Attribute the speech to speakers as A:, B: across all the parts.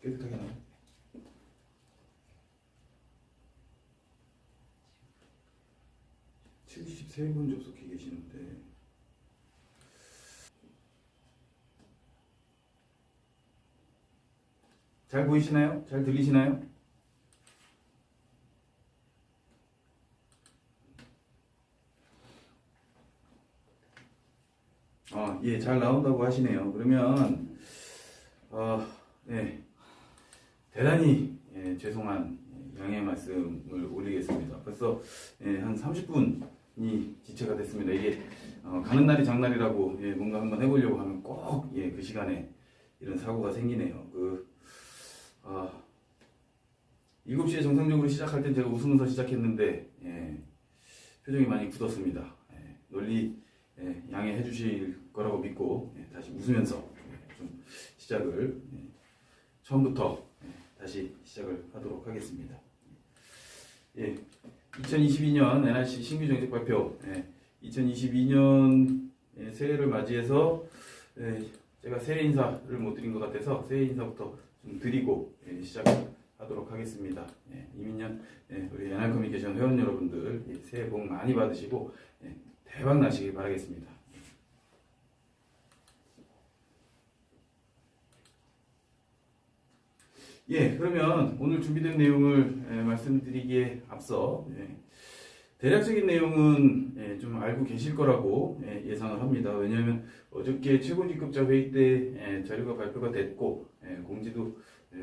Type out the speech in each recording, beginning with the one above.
A: 깨끗하게 나와요. 73분 접속해 계시는데 잘 보이시나요? 잘 들리시나요? 예, 잘 나온다고 하시네요. 그러면 네, 대단히 죄송한 양해 말씀을 올리겠습니다. 벌써 한 30분이 지체가 됐습니다. 이게 가는 날이 장날이라고 뭔가 한번 해보려고 하면 꼭 그 시간에 이런 사고가 생기네요. 7시에 정상적으로 시작할 땐 제가 웃으면서 시작했는데 표정이 많이 굳었습니다. 널리 양해해 주실 거라고 믿고 다시 웃으면서 좀 시작을 처음부터 다시 시작을 하도록 하겠습니다. 2022년 NRC 신규 정책 발표 2022년 새해를 맞이해서 제가 새해 인사를 못 드린 것 같아서 새해 인사부터 좀 드리고 시작하도록 하겠습니다. 이민년 우리 NR커뮤니케이션 회원 여러분들 새해 복 많이 받으시고 대박 나시길 바라겠습니다. 그러면 오늘 준비된 내용을 말씀드리기에 앞서 대략적인 내용은 좀 알고 계실 거라고 예상을 합니다. 왜냐하면 어저께 최고직급자 회의 때 자료가 발표가 됐고 공지도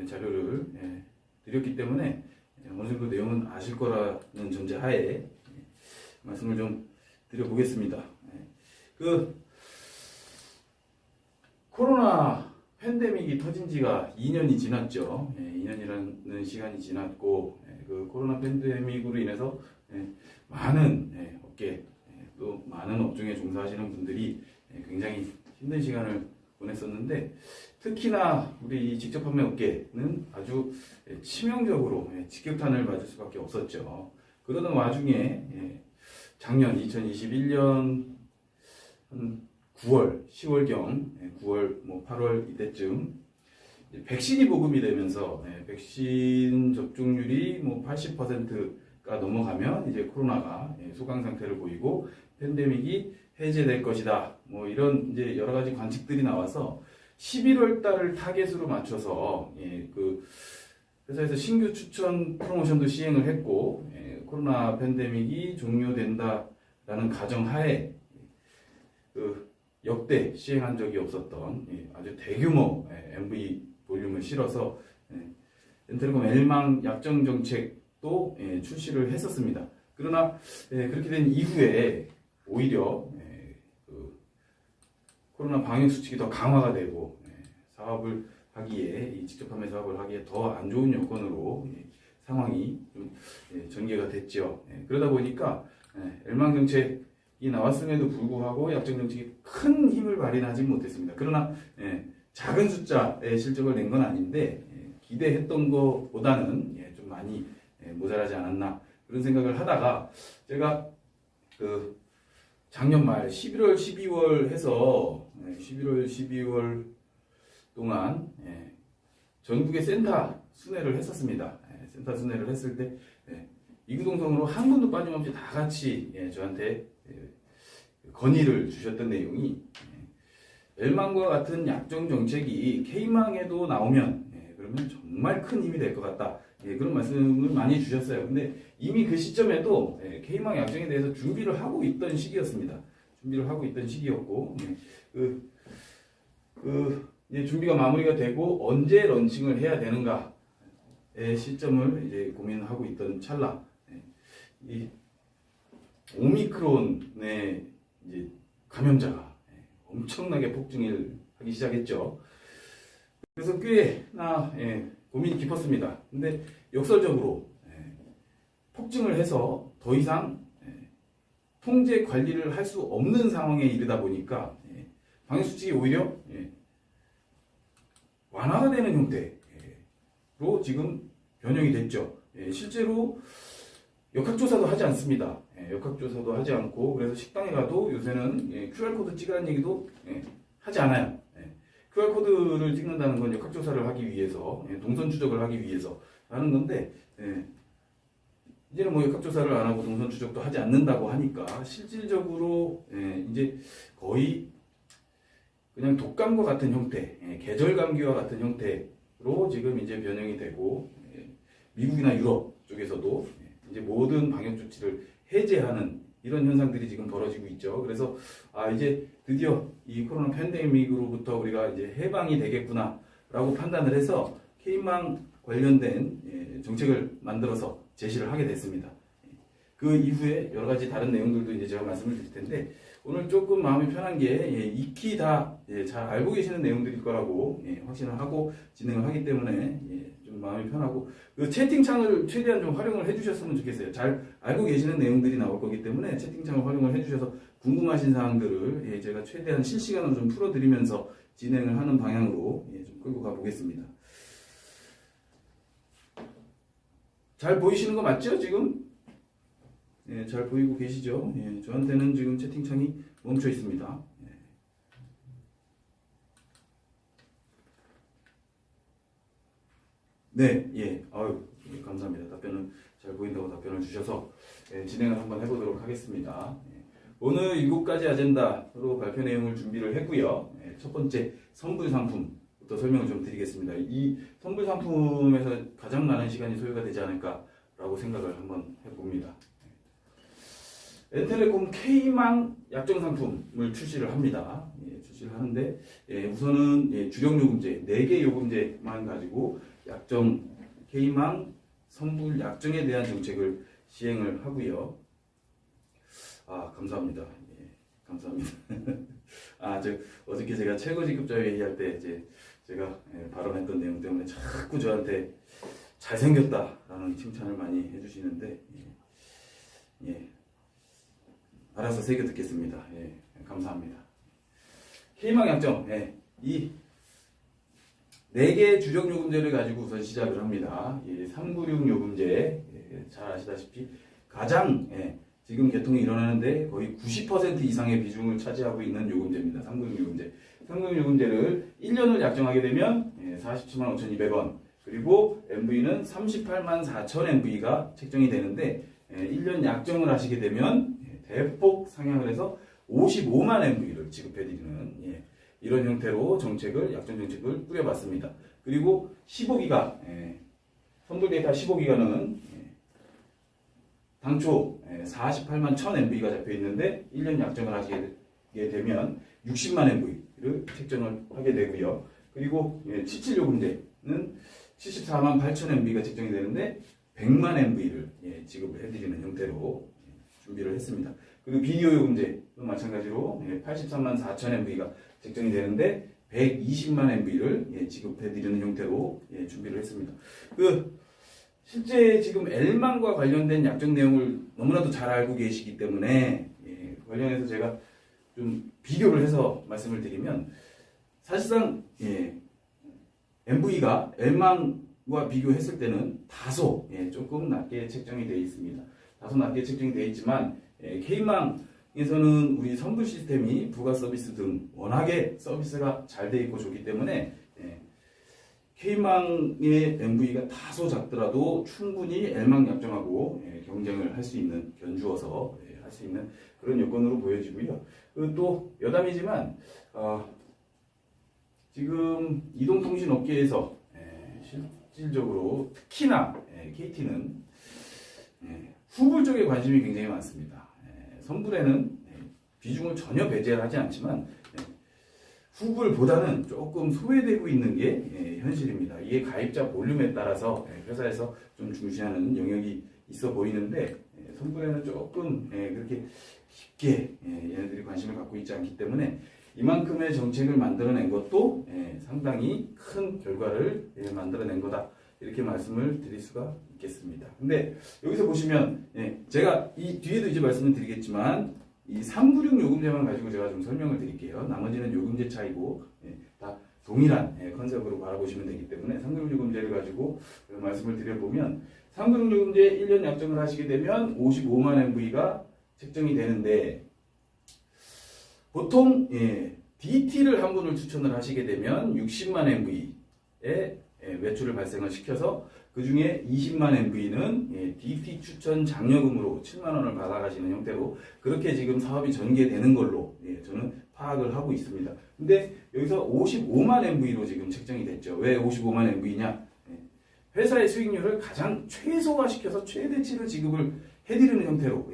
A: 자료를 드렸기 때문에 어느 정도 내용은 아실 거라는 전제하에 말씀을 좀 드려보겠습니다. 코로나 팬데믹이 터진 지가 2년이 지났죠. 2년이라는 시간이 지났고 그 코로나 팬데믹으로 인해서 많은 업계 또 많은 업종에 종사하시는 분들이 굉장히 힘든 시간을 보냈었는데 특히나 우리 직접 판매 업계는 아주 치명적으로 직격탄을 맞을 수밖에 없었죠. 그러던 와중에 작년 2021년 한 9월, 10월경, 9월, 8월 이때쯤 백신이 보급이 되면서 백신 접종률이 80%가 넘어가면 이제 코로나가 소강 상태를 보이고 팬데믹이 해제될 것이다. 이런 이제 여러 가지 관측들이 나와서 11월 달을 타겟으로 맞춰서 그 회사에서 신규 추천 프로모션도 시행을 했고 코로나 팬데믹이 종료된다라는 가정하에 역대 시행한 적이 없었던 아주 대규모 MV 볼륨을 실어서 엔텔레콤 L망 약정 정책도 출시를 했었습니다. 그러나 그렇게 된 이후에 오히려 코로나 방역 수칙이 더 강화가 되고 사업을 하기에 이 직접 판매 사업을 하기에 더 안 좋은 여건으로 상황이 좀 전개가 됐죠. 그러다 보니까 L망 정책 이 나왔음에도 불구하고 약정 정책이 큰 힘을 발휘하지 못했습니다. 그러나 작은 숫자의 실적을 낸 건 아닌데 기대했던 것보다는 좀 많이 모자라지 않았나 그런 생각을 하다가 제가 그 작년 말 11월, 12월 해서 11월, 12월 동안 전국의 센터 순회를 했었습니다. 센터 순회를 했을 때 이구동성으로 한 분도 빠짐없이 다 같이 저한테 건의를 주셨던 내용이 L망과 같은 약정 정책이 K망에도 나오면 그러면 정말 큰 힘이 될 것 같다. 그런 말씀을 많이 주셨어요. 근데 이미 그 시점에도 K망 약정에 대해서 준비를 하고 있던 시기였습니다. 준비를 하고 있던 시기였고 이제 준비가 마무리가 되고 언제 런칭을 해야 되는가의 시점을 이제 고민하고 있던 찰나 이 오미크론의 이제 감염자가 엄청나게 폭증을 하기 시작했죠. 그래서 꽤나 고민이 깊었습니다. 근데 역설적으로 폭증을 해서 더 이상 통제 관리를 할 수 없는 상황에 이르다 보니까 방역 수칙이 오히려 완화가 되는 형태로 지금 변형이 됐죠. 실제로 역학조사도 하지 않습니다. 역학조사도 하지 않고 그래서 식당에 가도 요새는 QR코드 찍으라는 얘기도 하지 않아요. QR코드를 찍는다는 건 역학조사를 하기 위해서, 동선 추적을 하기 위해서 하는 건데, 이제는 뭐 역학조사를 안 하고 동선 추적도 하지 않는다고 하니까 실질적으로 이제 거의 그냥 독감과 같은 형태, 계절 감기와 같은 형태로 지금 이제 변형이 되고, 미국이나 유럽 쪽에서도 이제 모든 방역 조치를 해제하는 이런 현상들이 지금 벌어지고 있죠. 그래서 이제 드디어 이 코로나 팬데믹으로부터 우리가 이제 해방이 되겠구나라고 판단을 해서 K망 관련된 정책을 만들어서 제시를 하게 됐습니다. 그 이후에 여러 가지 다른 내용들도 이제 제가 말씀을 드릴 텐데, 오늘 조금 마음이 편한 게 익히 다 잘 알고 계시는 내용들일 거라고 확신을 하고 진행을 하기 때문에 좀 마음이 편하고, 그 채팅창을 최대한 좀 활용을 해주셨으면 좋겠어요. 잘 알고 계시는 내용들이 나올 거기 때문에 채팅창을 활용을 해주셔서 궁금하신 사항들을 제가 최대한 실시간으로 좀 풀어드리면서 진행을 하는 방향으로 좀 끌고 가보겠습니다. 잘 보이시는 거 맞죠? 지금? 잘 보이고 계시죠? 저한테는 지금 채팅창이 멈춰 있습니다. 네, 감사합니다. 답변을 잘 보인다고 답변을 주셔서 진행을 한번 해보도록 하겠습니다. 오늘 7가지 아젠다로 발표 내용을 준비를 했고요. 첫 번째 선불 상품부터 설명을 좀 드리겠습니다. 이 선불 상품에서 가장 많은 시간이 소요가 되지 않을까라고 생각을 한번 해봅니다. 엔텔레콤 K망 약정 상품을 출시를 합니다. 출시를 하는데 우선은 주력 요금제 4개 요금제만 가지고 약정 K망 선불 약정에 대한 정책을 시행을 하고요. 감사합니다. 감사합니다. 어저께 제가 최고직급자 회의할 때 제가 발언했던 내용 때문에 자꾸 저한테 잘생겼다라는 칭찬을 많이 해주시는데, 알아서 새겨 듣겠습니다. 감사합니다. K망 약정, 이 4개 주력 요금제를 가지고 우선 시작을 합니다. 396 요금제, 잘 아시다시피 가장 지금 개통이 일어나는데 거의 90% 이상의 비중을 차지하고 있는 요금제입니다. 396 요금제. 396 요금제를 1년을 약정하게 되면 47만 5,200원, 그리고 MV는 38만 4천 MV가 책정이 되는데 1년 약정을 하시게 되면 대폭 상향을 해서 55만 MV를 지급해드리는 이런 형태로 약정 정책을 꾸려봤습니다. 그리고 15기가, 선불 데이터 15기가는 당초 48만 1000 MV가 잡혀 있는데 1년 약정을 하시게 되면 60만 MV를 책정을 하게 되고요. 그리고 77 요금제는 74만 8000 MV가 책정이 되는데 100만 MV를 지급을 해드리는 형태로 준비를 했습니다. 그리고 비디오 요금제도 마찬가지로 83만 4천 MV가 책정이 되는데 120만 MV를 지급해드리는 형태로 준비를 했습니다. 실제 지금 L망과 관련된 약정 내용을 너무나도 잘 알고 계시기 때문에 관련해서 제가 좀 비교를 해서 말씀을 드리면, 사실상 MV가 L망과 비교했을 때는 다소 조금 낮게 책정이 되어 있습니다. 다소 낮게 책정이 되어 있지만 K망에서는 우리 선불 시스템이 부가 서비스 등 워낙에 서비스가 잘 되어 있고 좋기 때문에 K망의 MV가 다소 작더라도 충분히 L망 약정하고 경쟁을 할 수 있는, 견주어서 할 수 있는 그런 여건으로 보여지고요. 또 여담이지만 지금 이동통신 업계에서 실질적으로 특히나 KT는 후불 쪽에 관심이 굉장히 많습니다. 선불에는 비중을 전혀 배제를 하지 않지만 후불보다는 조금 소외되고 있는 게 현실입니다. 이게 가입자 볼륨에 따라서 회사에서 좀 중시하는 영역이 있어 보이는데, 선불에는 조금 그렇게 깊게 얘네들이 관심을 갖고 있지 않기 때문에 이만큼의 정책을 만들어낸 것도 상당히 큰 결과를 만들어낸 거다, 이렇게 말씀을 드릴 수가 있겠습니다. 근데 여기서 보시면 제가 이 뒤에도 이제 말씀을 드리겠지만 이 396 요금제만 가지고 제가 좀 설명을 드릴게요. 나머지는 요금제 차이고 다 동일한 컨셉으로 바라보시면 되기 때문에 396 요금제를 가지고 말씀을 드려보면, 396 요금제 1년 약정을 하시게 되면 55만 MV가 책정이 되는데, 보통 DT를 한 분을 추천을 하시게 되면 60만 MV의 매출을 발생을 시켜서 그 중에 20만 MV는 DT 추천 장려금으로 7만 원을 받아가시는 형태로 그렇게 지금 사업이 전개되는 걸로 저는 파악을 하고 있습니다. 근데 여기서 55만 MV로 지금 책정이 됐죠. 왜 55만 MV냐? 회사의 수익률을 가장 최소화시켜서 최대치를 지급을 해드리는 형태로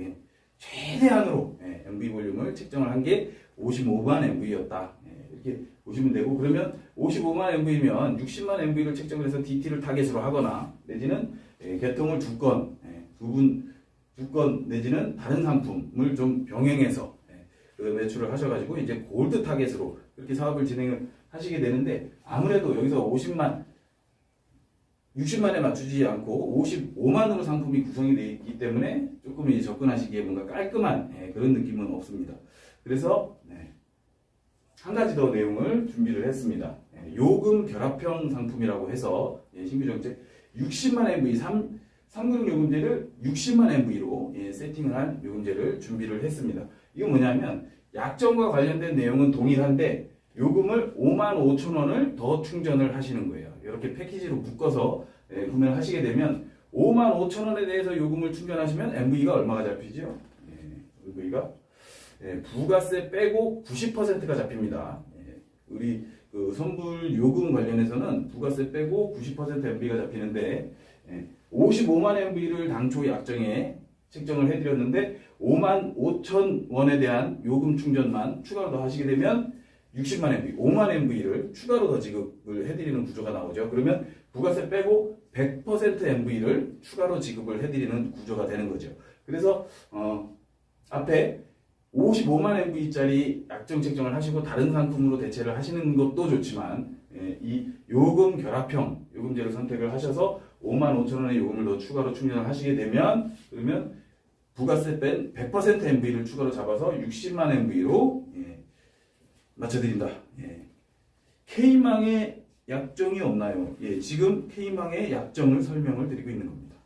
A: 최대한으로 MV 볼륨을 책정을 한 게 55만 MV였다. 이렇게 보시면 되고, 그러면 55만 MV면 60만 MV를 책정을 해서 DT를 타겟으로 하거나 내지는 개통을 두 건 내지는 다른 상품을 좀 병행해서 그 매출을 하셔가지고 이제 골드 타겟으로 그렇게 사업을 진행을 하시게 되는데, 아무래도 여기서 60만에 맞추지 않고 55만으로 상품이 구성이 되어 있기 때문에 조금 이제 접근하시기에 뭔가 깔끔한 그런 느낌은 없습니다. 그래서 한 가지 더 내용을 준비를 했습니다. 요금 결합형 상품이라고 해서 신규 정책 60만 MV 396 요금제를 60만 MV로 세팅을 한 요금제를 준비를 했습니다. 이건 뭐냐면 약정과 관련된 내용은 동일한데 요금을 5만 5천 원을 더 충전을 하시는 거예요. 이렇게 패키지로 묶어서 구매를 하시게 되면 5만 5천 원에 대해서 요금을 충전하시면 MV가 얼마가 잡히죠? MV가 부가세 빼고 90%가 잡힙니다. 우리 그 선불 요금 관련해서는 부가세 빼고 90% MV가 잡히는데 55만 MV를 당초 약정에 책정을 해드렸는데 5만 5천 원에 대한 요금 충전만 추가로 더 하시게 되면 60만 MV, 5만 MV를 추가로 더 지급을 해드리는 구조가 나오죠. 그러면 부가세 빼고 100% MV를 추가로 지급을 해드리는 구조가 되는 거죠. 그래서 앞에 55만 MV짜리 약정 책정을 하시고 다른 상품으로 대체를 하시는 것도 좋지만 이 요금 결합형 요금제를 선택을 하셔서 5만 5천 원의 요금을 더 추가로 충전을 하시게 되면 그러면 부가세 뺀 100% MV를 추가로 잡아서 60만 MV로 맞춰드린다. K망에 약정이 없나요? 지금 K망의 약정을 설명을 드리고 있는 겁니다.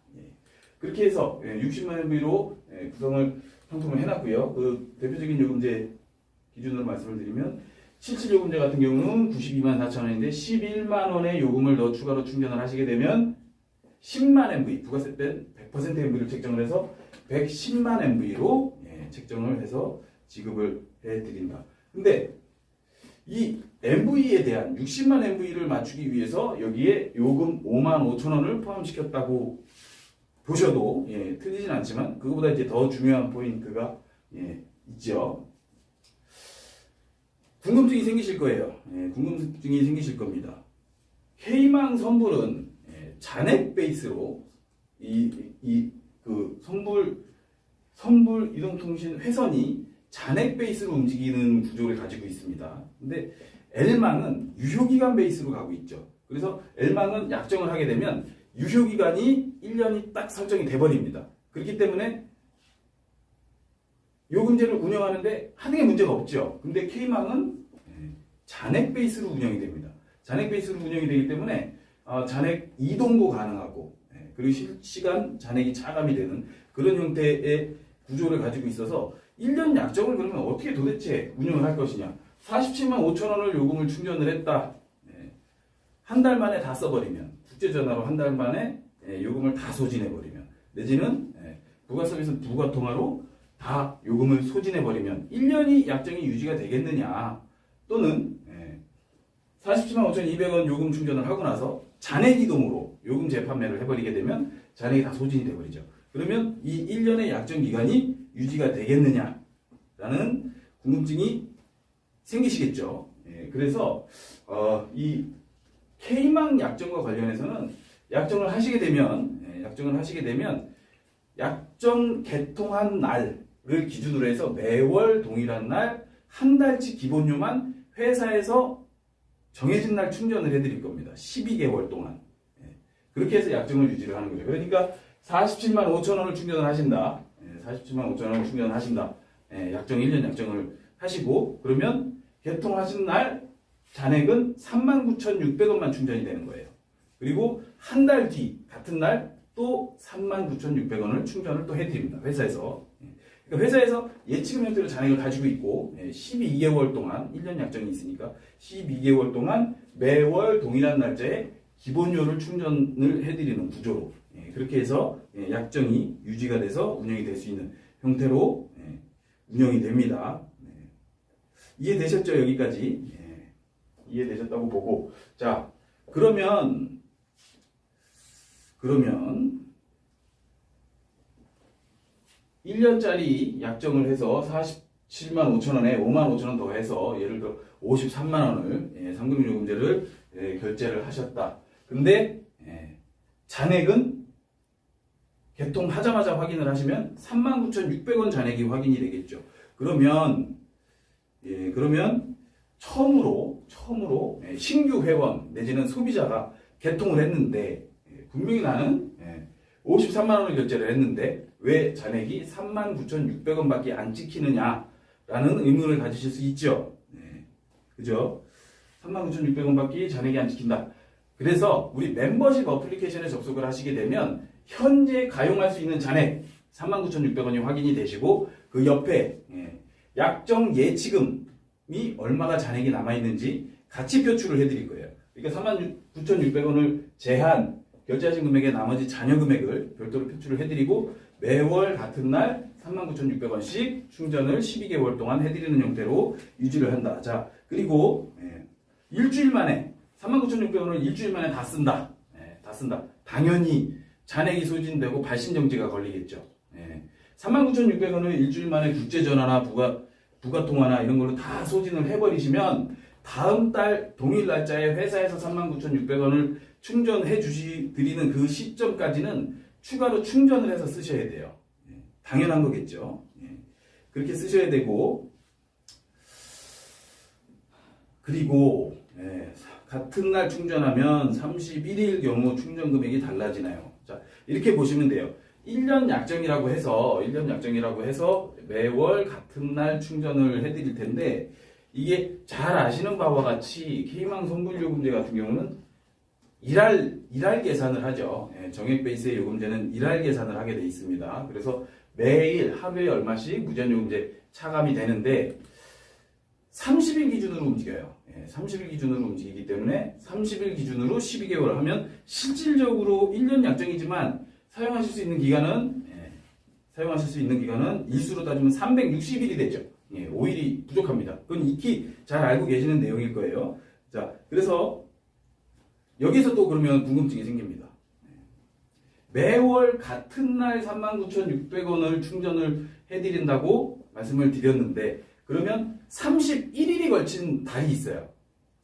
A: 그렇게 해서 60만 MV로 구성을 상품을 해놨고요. 그 대표적인 요금제 기준으로 말씀을 드리면 77 요금제 같은 경우는 92만 4천 원인데 11만 원의 요금을 더 추가로 충전을 하시게 되면 10만 MV, 부가세 뺀 100% MV를 책정을 해서 110만 MV로 책정을 해서 지급을 해드린다. 근데 이 MV에 대한 60만 MV를 맞추기 위해서 여기에 요금 5만 5천 원을 포함시켰다고 보셔도 틀리진 않지만 그거보다 이제 더 중요한 포인트가 있죠. 궁금증이 생기실 거예요. 궁금증이 생기실 겁니다. K망 선불은 잔액 베이스로 그 선불 이동통신 회선이 잔액 베이스로 움직이는 구조를 가지고 있습니다. 근데 L망은 유효기간 베이스로 가고 있죠. 그래서 L망은 약정을 하게 되면 유효기간이 1년이 딱 설정이 돼버립니다. 그렇기 때문에 요금제를 운영하는데 하는 게 문제가 없죠. 근데 K망은 잔액 베이스로 운영이 됩니다. 잔액 베이스로 운영이 되기 때문에 잔액 이동도 가능하고 그리고 실시간 잔액이 차감이 되는 그런 형태의 구조를 가지고 있어서 1년 약정을 그러면 어떻게 도대체 운영을 할 것이냐. 47만 5천 원을 요금을 충전을 했다. 한 달 만에 다 써버리면 국제전화로 한 달 만에 요금을 다 소진해버리면 내지는 부가서비스 부가통화로 다 요금을 소진해버리면 1년이 약정이 유지가 되겠느냐. 또는 47만 5,200원 요금 충전을 하고 나서 잔액 이동으로 요금 재판매를 해버리게 되면 잔액이 다 소진이 돼버리죠. 그러면 이 1년의 약정 기간이 유지가 되겠느냐라는 궁금증이 생기시겠죠. 그래서 이 K망 약정과 관련해서는 약정을 하시게 되면 약정 개통한 날을 기준으로 해서 매월 동일한 날 한 달치 기본료만 회사에서 정해진 날 충전을 해드릴 겁니다. 12개월 동안. 그렇게 해서 약정을 유지를 하는 거죠. 그러니까 47만 5천 원을 충전을 하신다. 47만 5천 원을 충전을 하신다. 약정 1년 약정을 하시고 그러면 개통하신 날 잔액은 39,600원만 충전이 되는 거예요. 그리고 한 달 뒤 같은 날 또 39,600원을 충전을 또 해드립니다. 회사에서. 그러니까 회사에서 예치금 형태로 잔액을 가지고 있고 12개월 동안 1년 약정이 있으니까 12개월 동안 매월 동일한 날짜에 기본료를 충전을 해드리는 구조로 그렇게 해서 약정이 유지가 돼서 운영이 될 수 있는 형태로 운영이 됩니다. 이해되셨죠? 여기까지 이해되셨다고 보고 자 그러면 1년짜리 약정을 해서 47만 5천 원에 5만 5천 원 더해서 예를 들어 53만 원을 상금요금제를 결제를 하셨다. 근데 잔액은 개통하자마자 확인을 하시면 39,600원 잔액이 확인이 되겠죠. 그러면 처음으로 신규 회원 내지는 소비자가 개통을 했는데 분명히 나는 53만 원을 결제를 했는데 왜 잔액이 39,600원밖에 안 찍히느냐라는 의문을 가지실 수 있죠. 그죠? 39,600원밖에 잔액이 안 찍힌다. 그래서 우리 멤버십 어플리케이션에 접속을 하시게 되면 현재 가용할 수 있는 잔액 39,600원이 확인이 되시고 그 옆에 약정 예치금이 얼마가 잔액이 남아있는지 같이 표출을 해드릴 거예요. 그러니까 39,600원을 제한 결제하신 금액의 나머지 잔여 금액을 별도로 표출을 해드리고 매월 같은 날 39,600원씩 충전을 12개월 동안 해드리는 형태로 유지를 한다. 자, 그리고 일주일 만에 39,600원을 일주일 만에 다 쓴다. 다 쓴다. 당연히 잔액이 소진되고 발신정지가 걸리겠죠. 39,600원을 일주일 만에 국제전화나 부가통화나 이런 걸로 다 소진을 해버리시면 다음 달 동일 날짜에 회사에서 39,600원을 충전해 드리는 그 시점까지는 추가로 충전을 해서 쓰셔야 돼요. 당연한 거겠죠. 그렇게 쓰셔야 되고 그리고 같은 날 충전하면 31일 경우 충전 금액이 달라지나요? 자, 이렇게 보시면 돼요. 1년 약정이라고 해서 매월 같은 날 충전을 해드릴 텐데 이게 잘 아시는 바와 같이 K망 선불요금제 같은 경우는 일할 계산을 하죠. 정액 베이스의 요금제는 일할 계산을 하게 돼 있습니다. 그래서 매일 하루에 얼마씩 무제한요금제 차감이 되는데 30일 기준으로 움직여요. 30일 기준으로 움직이기 때문에 30일 기준으로 12개월 하면 실질적으로 1년 약정이지만 사용하실 수 있는 기간은 일수로 따지면 360일이 되죠. 5일이 부족합니다. 그건 익히 잘 알고 계시는 내용일 거예요. 자, 그래서 여기서 또 그러면 궁금증이 생깁니다. 매월 같은 날 39,600원을 충전을 해드린다고 말씀을 드렸는데 그러면 31일이 걸친 달이 있어요.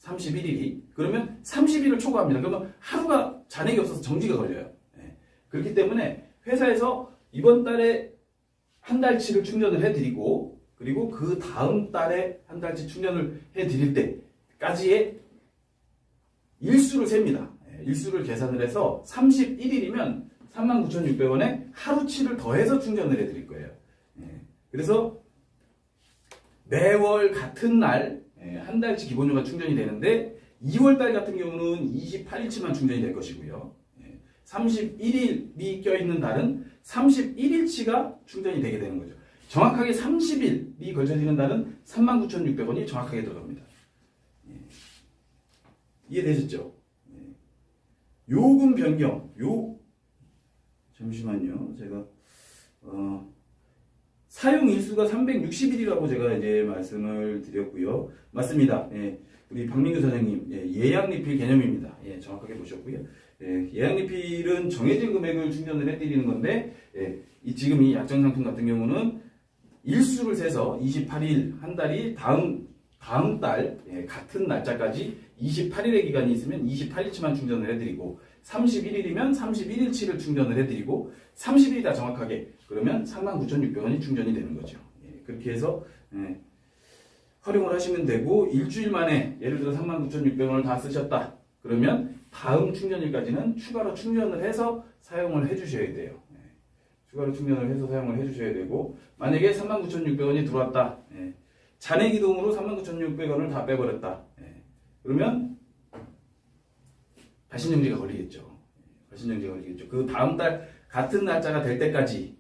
A: 31일이. 그러면 30일을 초과합니다. 그러면 하루가 잔액이 없어서 정지가 걸려요. 그렇기 때문에 회사에서 이번 달에 한 달치를 충전을 해드리고 그리고 그 다음 달에 한 달치 충전을 해드릴 때까지의 일수를 셉니다. 일수를 계산을 해서 31일이면 39,600원에 하루치를 더해서 충전을 해드릴 거예요. 그래서 매월 같은 날 한 달치 기본료가 충전이 되는데 2월달 같은 경우는 28일치만 충전이 될 것이고요. 31일이 껴있는 달은 31일치가 충전이 되게 되는 거죠. 정확하게 30일이 걸쳐지는 달은 39,600원이 정확하게 들어갑니다. 이해되셨죠? 요금 변경, 잠시만요. 제가, 사용 일수가 360일이라고 제가 이제 말씀을 드렸고요. 맞습니다. 우리 박민규 사장님, 예약 리필 개념입니다. 정확하게 보셨고요. 예약 리필은 정해진 금액을 충전을 해드리는 건데, 지금 이 약정 상품 같은 경우는 일수를 세서 28일 한 달이 다음 달 같은 날짜까지 28일의 기간이 있으면 28일치만 충전을 해드리고 31일이면 31일치를 충전을 해드리고 30일이다 정확하게 그러면 39,600원이 충전이 되는 거죠. 그렇게 해서 활용을 하시면 되고 일주일 만에 예를 들어 39,600원을 다 쓰셨다. 그러면 다음 충전일까지는 추가로 충전을 해서 사용을 해주셔야 돼요. 추가로 충전을 해서 사용을 해주셔야 되고 만약에 39,600원이 들어왔다. 잔액 이동으로 39,600원을 다 빼버렸다. 그러면 발신정지가 걸리겠죠. 그 다음 달 같은 날짜가 될 때까지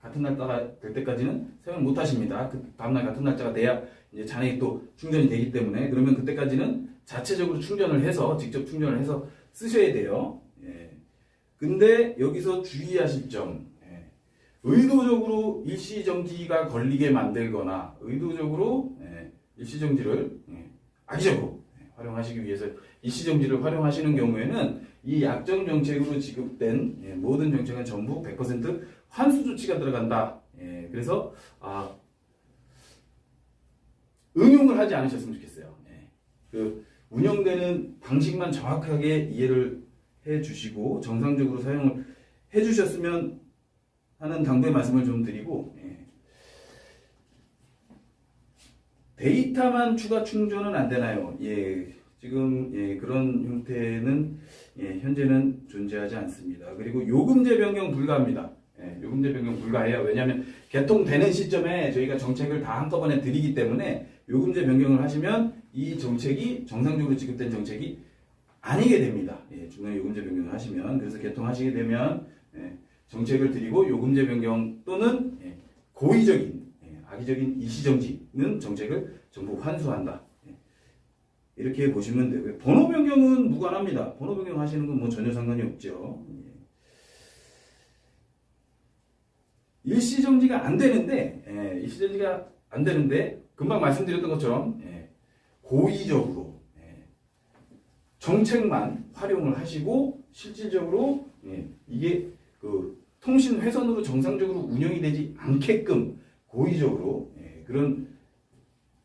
A: 같은 날짜가 될 때까지는 사용을 못 하십니다. 그 다음날 같은 날짜가 돼야 이제 잔액이 또 충전이 되기 때문에 그러면 그때까지는 자체적으로 충전을 해서 직접 충전을 해서 쓰셔야 돼요. 예. 근데 여기서 주의하실 점, 예. 의도적으로 일시정지가 걸리게 만들거나 의도적으로 일시정지를 악의적으로 활용하시기 위해서 일시정지를 활용하시는 경우에는 이 약정 정책으로 지급된 모든 정책은 전부 100% 환수 조치가 들어간다. 그래서 응용을 하지 않으셨으면 좋겠어요. 그 운영되는 방식만 정확하게 이해를 해주시고 정상적으로 사용을 해주셨으면 하는 당부의 말씀을 좀 드리고, 데이터만 추가 충전은 안 되나요? 지금 그런 형태는 현재는 존재하지 않습니다. 그리고 요금제 변경 불가합니다. 요금제 변경 불가해요. 왜냐하면 개통되는 시점에 저희가 정책을 다 한꺼번에 드리기 때문에 요금제 변경을 하시면 이 정책이 정상적으로 지급된 정책이 아니게 됩니다. 중간에 요금제 변경을 하시면. 그래서 개통하시게 되면 정책을 드리고 요금제 변경 또는 고의적인 악의적인 일시정지는 정책을 전부 환수한다. 이렇게 보시면 되고요. 번호 변경은 무관합니다. 번호 변경 하시는 건 뭐 전혀 상관이 없죠. 일시정지가 안 되는데, 금방 말씀드렸던 것처럼 고의적으로 정책만 활용을 하시고 실질적으로 이게 그 통신 회선으로 정상적으로 운영이 되지 않게끔 고의적으로 그런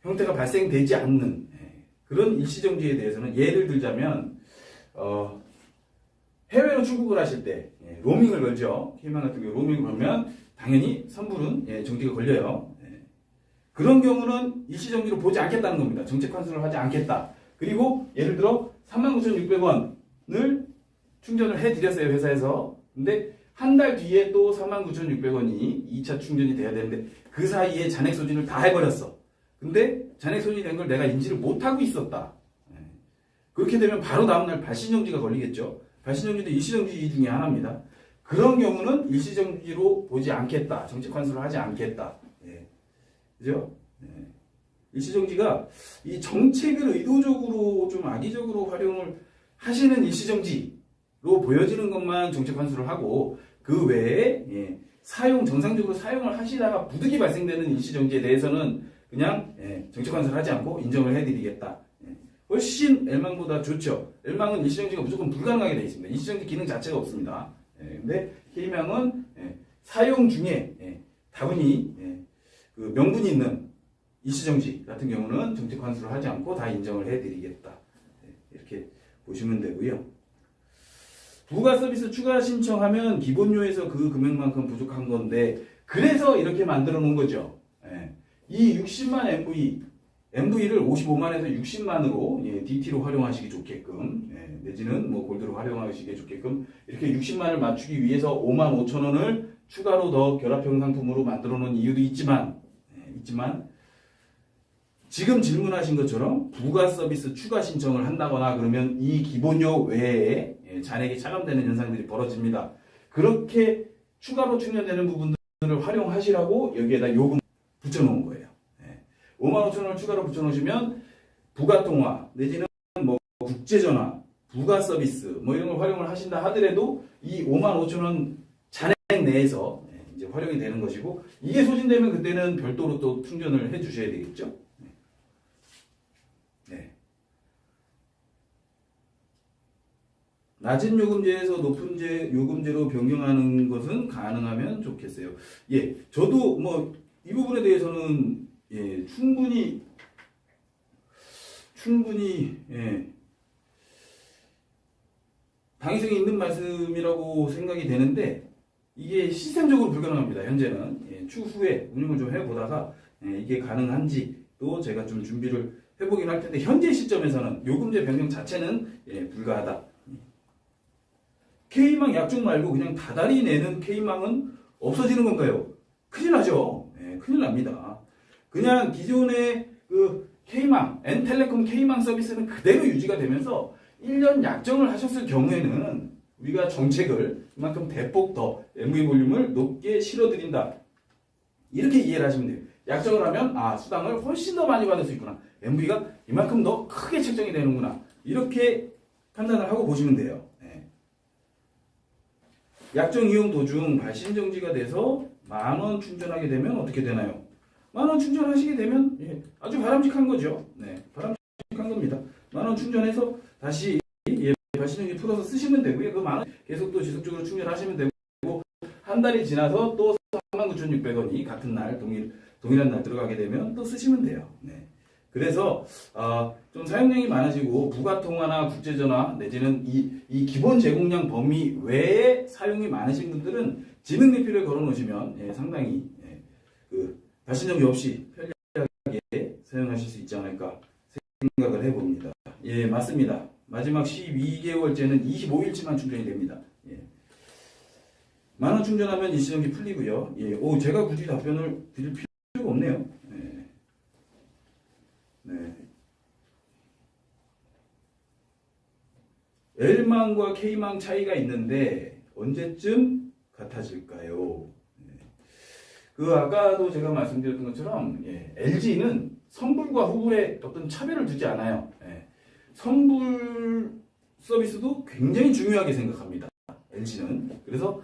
A: 형태가 발생되지 않는 그런 일시정지에 대해서는 예를 들자면 해외로 출국을 하실 때 로밍을 걸죠. K만 같은 경우 로밍을 걸면 당연히 선불은 정지가 걸려요. 그런 경우는 일시정지로 보지 않겠다는 겁니다. 정책 환수를 하지 않겠다. 그리고 예를 들어 39,600원을 충전을 해드렸어요. 회사에서. 근데 한 달 뒤에 또 49,600원이 2차 충전이 돼야 되는데 그 사이에 잔액 소진을 다 해버렸어. 근데 잔액 소진이 된 걸 내가 인지를 못하고 있었다. 그렇게 되면 바로 다음날 발신정지가 걸리겠죠. 발신정지도 일시정지 중에 하나입니다. 그런 경우는 일시정지로 보지 않겠다. 정책 환수를 하지 않겠다. 그죠? 일시정지가 이 정책을 의도적으로 좀 악의적으로 활용을 하시는 일시정지로 보여지는 것만 정책 환수를 하고 그 외에 정상적으로 사용을 하시다가 부득이 발생되는 일시정지에 대해서는 그냥 정책 환수를 하지 않고 인정을 해드리겠다. 훨씬 L망보다 좋죠. L망은 일시정지가 무조건 불가능하게 되어 있습니다. 일시정지 기능 자체가 없습니다. 근데 K망은 사용 중에 다분히 그 명분이 있는 일시정지 같은 경우는 정책 환수를 하지 않고 다 인정을 해드리겠다. 이렇게 보시면 되고요. 부가 서비스 추가 신청하면 기본료에서 그 금액만큼 부족한 건데 그래서 이렇게 만들어 놓은 거죠. 이 60만 MV를 55만에서 60만으로 DT로 활용하시기 좋게끔 내지는 뭐 골드로 활용하시기 좋게끔 이렇게 60만을 맞추기 위해서 55,000원을 추가로 더 결합형 상품으로 만들어 놓은 이유도 있지만 지금 질문하신 것처럼 부가 서비스 추가 신청을 한다거나 그러면 이 기본료 외에 잔액이 차감되는 현상들이 벌어집니다. 그렇게 추가로 충전되는 부분들을 활용하시라고 여기에다 요금 붙여놓은 거예요. 55,000원을 추가로 붙여놓으시면 부가통화 내지는 뭐 국제전화, 부가 서비스 뭐 이런 걸 활용을 하신다 하더라도 이 55,000원 잔액 내에서 이제 활용이 되는 것이고 이게 소진되면 그때는 별도로 또 충전을 해 주셔야 되겠죠. 낮은 요금제에서 높은 요금제로 변경하는 것은 가능하면 좋겠어요. 저도 뭐 이 부분에 대해서는 충분히 당위성이 있는 말씀이라고 생각이 되는데 이게 시스템적으로 불가능합니다. 현재는 추후에 운영을 좀 해보다가 이게 가능한지도 제가 좀 준비를 해보긴 할 텐데 현재 시점에서는 요금제 변경 자체는 불가하다. K망 약정 말고 그냥 다달이 내는 K망은 없어지는 건가요? 큰일 나죠. 큰일 납니다. 그냥 기존의 그 K망, N텔레콤 K망 서비스는 그대로 유지가 되면서 1년 약정을 하셨을 경우에는 우리가 정책을 그만큼 대폭 더 MV 볼륨을 높게 실어드린다. 이렇게 이해를 하시면 돼요. 약정을 하면 수당을 훨씬 더 많이 받을 수 있구나. MV가 이만큼 더 크게 책정이 되는구나. 이렇게 판단을 하고 보시면 돼요. 네. 약정 이용 도중 발신 정지가 돼서 10,000원 충전하게 되면 어떻게 되나요? 10,000원 충전하시게 되면 아주 바람직한 거죠. 네, 바람직한 겁니다. 10,000원 충전해서 다시 발신 정지 풀어서 쓰시면 되고요. 그 10,000원 계속 또 지속적으로 충전하시면 되고 한 달이 지나서 또 39,600원이 같은 날 동일한 날 들어가게 되면 또 쓰시면 돼요. 네. 그래서 좀 사용량이 많아지고 부가통화나 국제전화 내지는 이 기본 제공량 범위 외에 사용이 많으신 분들은 지능 리필을 걸어 놓으시면 상당히 그 발신정지 없이 편리하게 사용하실 수 있지 않을까 생각을 해봅니다. 예, 맞습니다. 마지막 12개월째는 25일치만 충전이 됩니다. 10,000원 충전하면 일시정지 풀리고요. 제가 굳이 답변을 드릴 필요가 없네요. 네. L망과 K망 차이가 있는데 언제쯤 같아질까요? 아까도 제가 말씀드렸던 것처럼 LG는 선불과 후불에 어떤 차별을 두지 않아요. 선불 서비스도 굉장히 중요하게 생각합니다. LG는. 그래서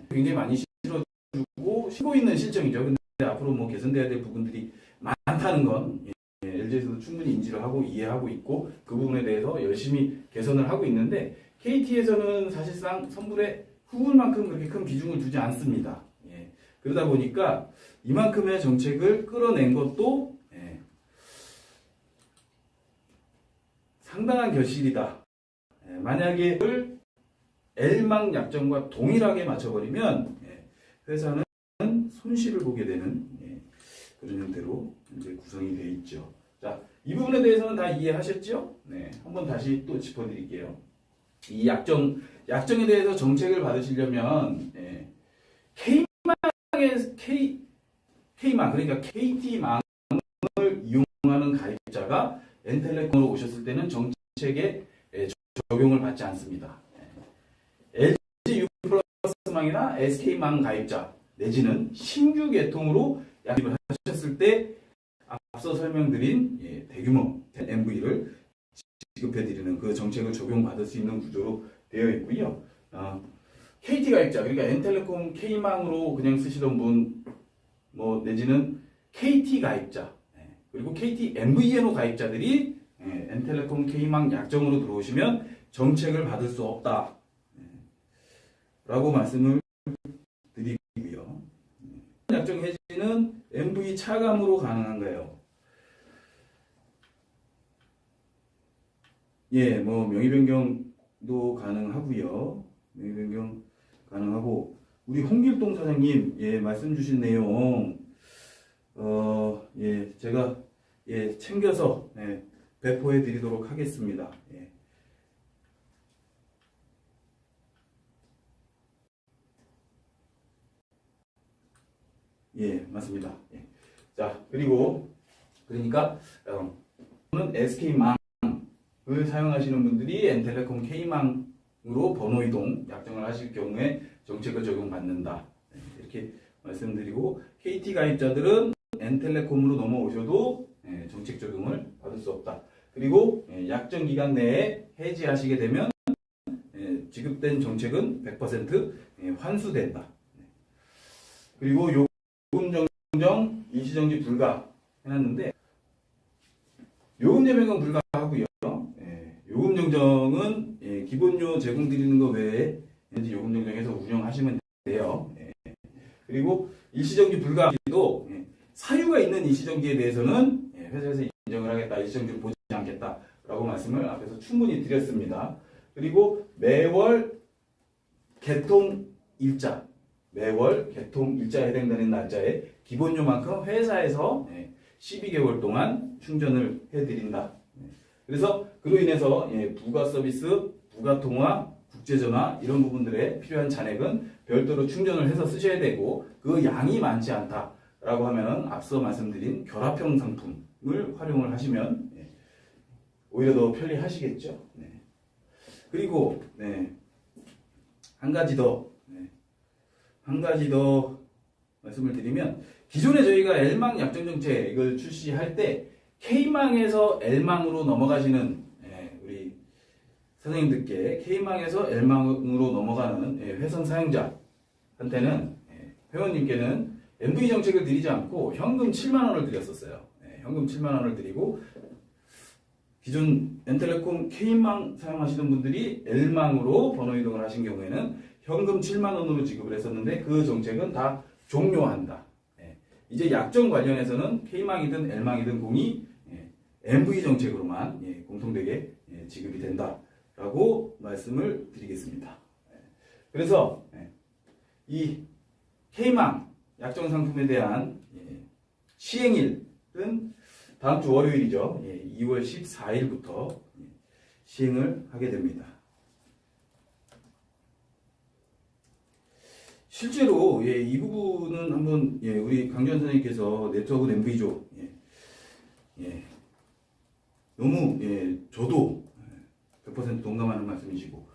A: 굉장히 많이 실어주고 쉬고 있는 실정이죠. 근데 앞으로 뭐 개선돼야 될 부분들이 많다는 건 LG에서도 충분히 인지를 하고 이해하고 있고 그 부분에 대해서 열심히 개선을 하고 있는데 KT에서는 사실상 선불에 후불만큼 그렇게 큰 비중을 두지 않습니다. 그러다 보니까 이만큼의 정책을 끌어낸 것도 상당한 결실이다. 만약에 L망 약정과 동일하게 맞춰버리면 회사는 손실을 보게 되는 그런 형태로 이제 구성이 되어 있죠. 자, 이 부분에 대해서는 다 이해하셨죠? 네, 한번 다시 또 짚어드릴게요. 이 약정에 대해서 정책을 받으시려면 K망 그러니까 KT망을 이용하는 가입자가 N텔레콤으로 오셨을 때는 정책에 적용을 받지 않습니다. LG U+망이나 SK망 가입자 내지는 신규 계통으로 약입을 하셨을 때 앞서 설명드린 대규모 MV를 지급해드리는 그 정책을 적용받을 수 있는 구조로 되어 있고요. KT 가입자 그러니까 N텔레콤 K망으로 그냥 쓰시던 분 내지는 KT 가입자 그리고 KT MVNO 가입자들이 N텔레콤 K망 약정으로 들어오시면 정책을 받을 수 없다 라고 말씀을 드리고요. 약정 해지는 MV 차감으로 가능한가요? 명의 변경도 가능하고요. 명의 변경 가능하고 우리 홍길동 사장님 말씀 주신 내용 제가 챙겨서 배포해 드리도록 하겠습니다. 맞습니다. 자, 그러니까 SK망을 사용하시는 분들이 N텔레콤 K망으로 번호 이동 약정을 하실 경우에 정책을 적용받는다. 이렇게 말씀드리고 KT 가입자들은 N텔레콤으로 넘어오셔도 정책 적용을 받을 수 없다. 그리고 약정 기간 내에 해지하시게 되면 지급된 정책은 100% 환수된다. 그리고 요금 정정, 일시정지 불가 해놨는데 요금 제명은 불가하고요. 요금 정정은 기본료 제공드리는 것 외에 요금 정정해서 운영하시면 돼요. 그리고 일시정지 불가도 사유가 있는 일시정지에 대해서는 회사에서 인정을 하겠다, 일시정지를 보지 않겠다라고 말씀을 앞에서 충분히 드렸습니다. 그리고 매월 개통 일자에 해당되는 날짜에 기본료만큼 회사에서 12개월 동안 충전을 해드린다. 그래서 그로 인해서 부가 서비스, 부가 통화, 국제전화 이런 부분들에 필요한 잔액은 별도로 충전을 해서 쓰셔야 되고 그 양이 많지 않다라고 하면 앞서 말씀드린 결합형 상품을 활용을 하시면 오히려 더 편리하시겠죠. 그리고 한 가지 더 말씀을 드리면 기존에 저희가 L망 약정 정책을 출시할 때 K망에서 L망으로 넘어가시는 우리 선생님들께 K망에서 L망으로 넘어가는 회선 사용자한테는 회원님께는 MV 정책을 드리지 않고 현금 7만 원을 드렸었어요. 현금 7만 원을 드리고 기존 N텔레콤 K망 사용하시는 분들이 L망으로 번호 이동을 하신 경우에는 현금 7만 원으로 지급을 했었는데 그 정책은 다 종료한다. 이제 약정 관련해서는 K망이든 L망이든 공이 MV 정책으로만 공통되게 지급이 된다라고 말씀을 드리겠습니다. 그래서 이 K망 약정 상품에 대한 시행일은 다음 주 월요일이죠. 2월 14일부터 시행을 하게 됩니다. 실제로 이 부분은 한번 우리 강주환 선생님께서 네트워크 MV조 너무 저도 100% 동감하는 말씀이시고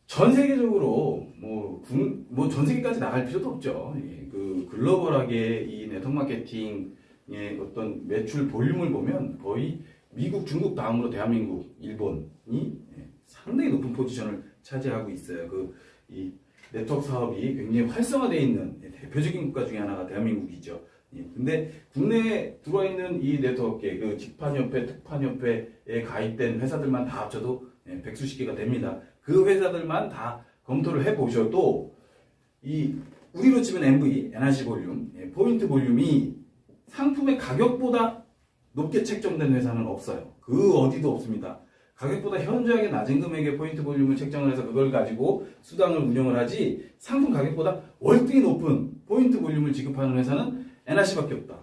A: 전 세계적으로 뭐 전 세계까지 나갈 필요도 없죠. 그 글로벌하게 이 네트워크 마케팅의 어떤 매출 볼륨을 보면 거의 미국, 중국 다음으로 대한민국, 일본이 상당히 높은 포지션을 차지하고 있어요. 이 네트워크 사업이 굉장히 활성화되어 있는 대표적인 국가 중에 하나가 대한민국이죠. 근데 국내에 들어와 있는 이 네트워크계, 그 직판협회, 특판협회에 가입된 회사들만 다 합쳐도 백수십 개가 됩니다. 그 회사들만 다 검토를 해보셔도 우리로 치면 MV, NRC 볼륨, 포인트 볼륨이 상품의 가격보다 높게 책정된 회사는 없어요. 그 어디도 없습니다. 가격보다 현저하게 낮은 금액의 포인트 볼륨을 책정을 해서 그걸 가지고 수당을 운영을 하지 상품 가격보다 월등히 높은 포인트 볼륨을 지급하는 회사는 NRC밖에 없다.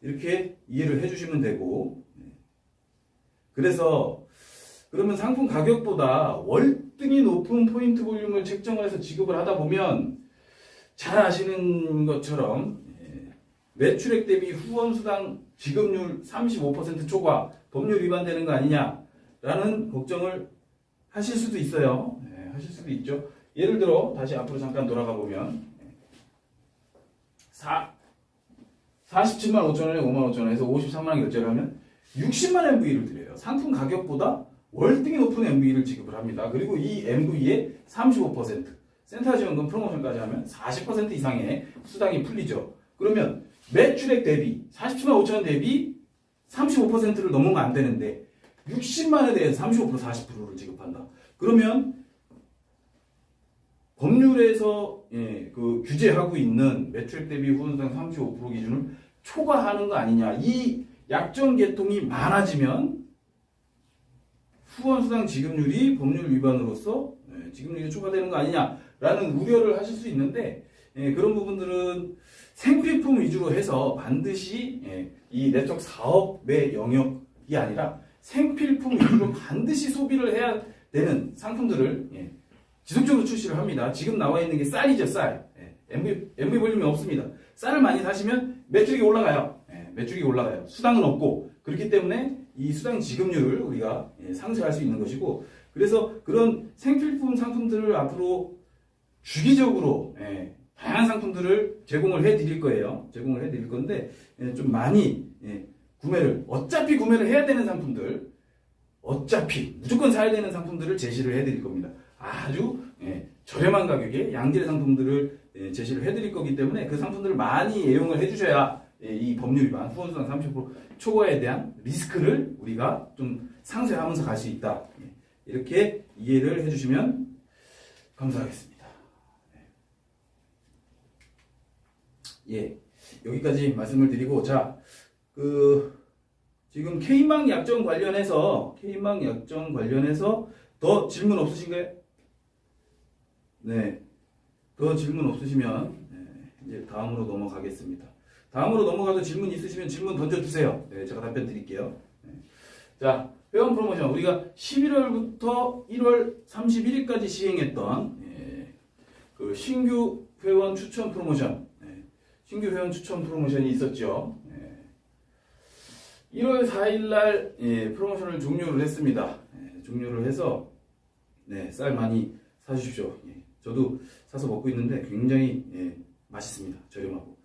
A: 이렇게 이해를 해주시면 되고, 그래서 그러면 상품 가격보다 월등히 높은 포인트 볼륨을 책정을 해서 지급을 하다 보면 잘 아시는 것처럼 매출액 대비 후원수당 지급률 35% 초과 법률 위반되는 거 아니냐라는 걱정을 하실 수도 있어요. 하실 수도 있죠. 예를 들어 다시 앞으로 잠깐 돌아가 보면 47만 5천 원에 5만 5천 원에서 53만 원 결제를 하면 60만 MV를 드려요. 상품 가격보다 월등히 높은 MV를 지급을 합니다. 그리고 이 MV의 35% 센터 지원금 프로모션까지 하면 40% 이상의 수당이 풀리죠. 그러면 매출액 대비 47만 5천 원 대비 35%를 넘으면 안 되는데 60만 원에 대해서 35% 40%를 지급한다. 그러면 법률에서 그 규제하고 있는 매출액 대비 후원수당 35% 기준을 초과하는 거 아니냐. 이 약정 계통이 많아지면 후원수당 지급률이 법률 위반으로서 지급률이 초과되는 거 아니냐라는 우려를 하실 수 있는데 그런 부분들은 생필품 위주로 해서 반드시 이 네트워크 사업의 영역이 아니라 생필품 위주로 반드시 소비를 해야 되는 상품들을 지속적으로 출시를 합니다. 지금 나와 있는 게 쌀이죠, 쌀. MV 볼륨이 없습니다. 쌀을 많이 사시면 매출이 올라가요. 매출이 올라가요. 수당은 없고 그렇기 때문에 이 수당 지급률을 우리가 상쇄할 수 있는 것이고 그래서 그런 생필품 상품들을 앞으로 주기적으로 다양한 상품들을 제공을 해드릴 거예요. 제공을 해드릴 건데 좀 많이 어차피 구매를 해야 되는 상품들 어차피 무조건 사야 되는 상품들을 제시를 해드릴 겁니다. 아주 저렴한 가격에 양질의 상품들을 제시를 해드릴 거기 때문에 그 상품들을 많이 애용을 해주셔야 이 법률 위반 후원수당 30% 초과에 대한 리스크를 우리가 좀 상쇄하면서 갈 수 있다. 이렇게 이해를 해주시면 감사하겠습니다. 여기까지 말씀을 드리고 지금 K망 약정 관련해서 더 질문 없으신가요? 더 질문 없으시면 이제 다음으로 넘어가겠습니다. 다음으로 넘어가서 질문 있으시면 질문 던져주세요. 제가 답변 드릴게요. 자, 회원 프로모션 우리가 11월부터 1월 31일까지 시행했던 그 신규 회원 추천 프로모션 신규 회원 추천 프로모션이 있었죠. 1월 4일날 프로모션을 종료를 했습니다. 종료를 해서 쌀 많이 사주십시오. 저도 사서 먹고 있는데 굉장히 맛있습니다. 저렴하고.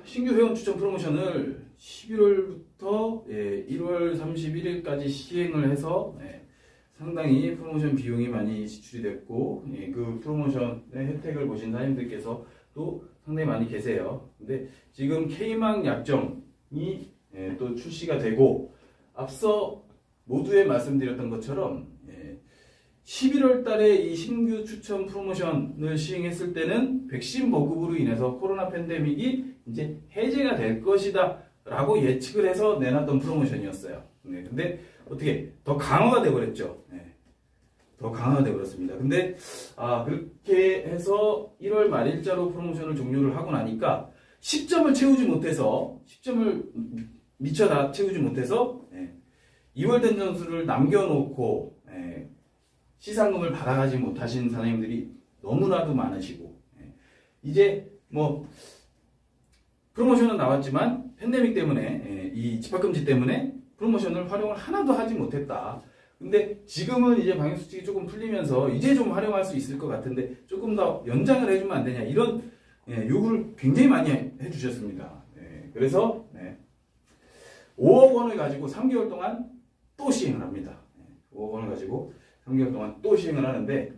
A: 신규 회원 추천 프로모션을 11월부터 1월 31일까지 시행을 해서 상당히 프로모션 비용이 많이 지출이 됐고, 그 프로모션의 혜택을 보신 사장님들께서 또 상당히 많이 계세요. 근데 지금 K망 약정이 또 출시가 되고, 앞서 모두에 말씀드렸던 것처럼 11월 달에 이 신규 추천 프로모션을 시행했을 때는 백신 보급으로 인해서 코로나 팬데믹이 이제 해제가 될 것이다 라고 예측을 해서 내놨던 프로모션이었어요. 근데 어떻게 더 강화가 돼버렸죠. 더 강화가 돼버렸습니다. 근데 그렇게 해서 1월 말일자로 프로모션을 종료를 하고 나니까 10점을 채우지 못해서 10점을 미처 다 채우지 못해서 2월 된 점수를 남겨놓고 시상금을 받아가지 못하신 사장님들이 너무나도 많으시고, 이제 뭐 프로모션은 나왔지만 팬데믹 때문에 이 집합금지 때문에 프로모션을 활용을 하나도 하지 못했다. 근데 지금은 이제 방역수칙이 조금 풀리면서 이제 좀 활용할 수 있을 것 같은데 조금 더 연장을 해주면 안 되냐, 이런 요구를 굉장히 많이 해주셨습니다. 그래서 5억 원을 가지고 3개월 동안 또 시행을 합니다. 5억 원을 가지고 3개월 동안 또 시행을 하는데,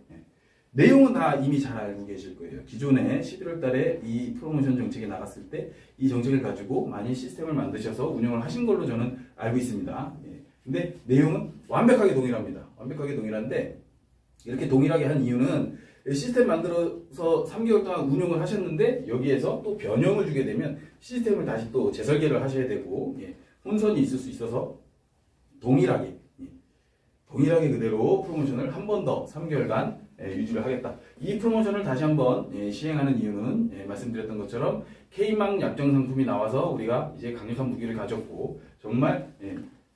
A: 내용은 다 이미 잘 알고 계실 거예요. 기존에 11월 달에 이 프로모션 정책이 나갔을 때 이 정책을 가지고 많이 시스템을 만드셔서 운영을 하신 걸로 저는 알고 있습니다. 근데 내용은 완벽하게 동일합니다. 완벽하게 동일한데, 이렇게 동일하게 한 이유는 시스템 만들어서 3개월 동안 운영을 하셨는데 여기에서 또 변형을 주게 되면 시스템을 다시 또 재설계를 하셔야 되고, 혼선이 있을 수 있어서 동일하게 그대로 프로모션을 한 번 더 3개월간 유지를 하겠다. 이 프로모션을 다시 한번 시행하는 이유는 말씀드렸던 것처럼 K망 약정 상품이 나와서 우리가 이제 강력한 무기를 가졌고, 정말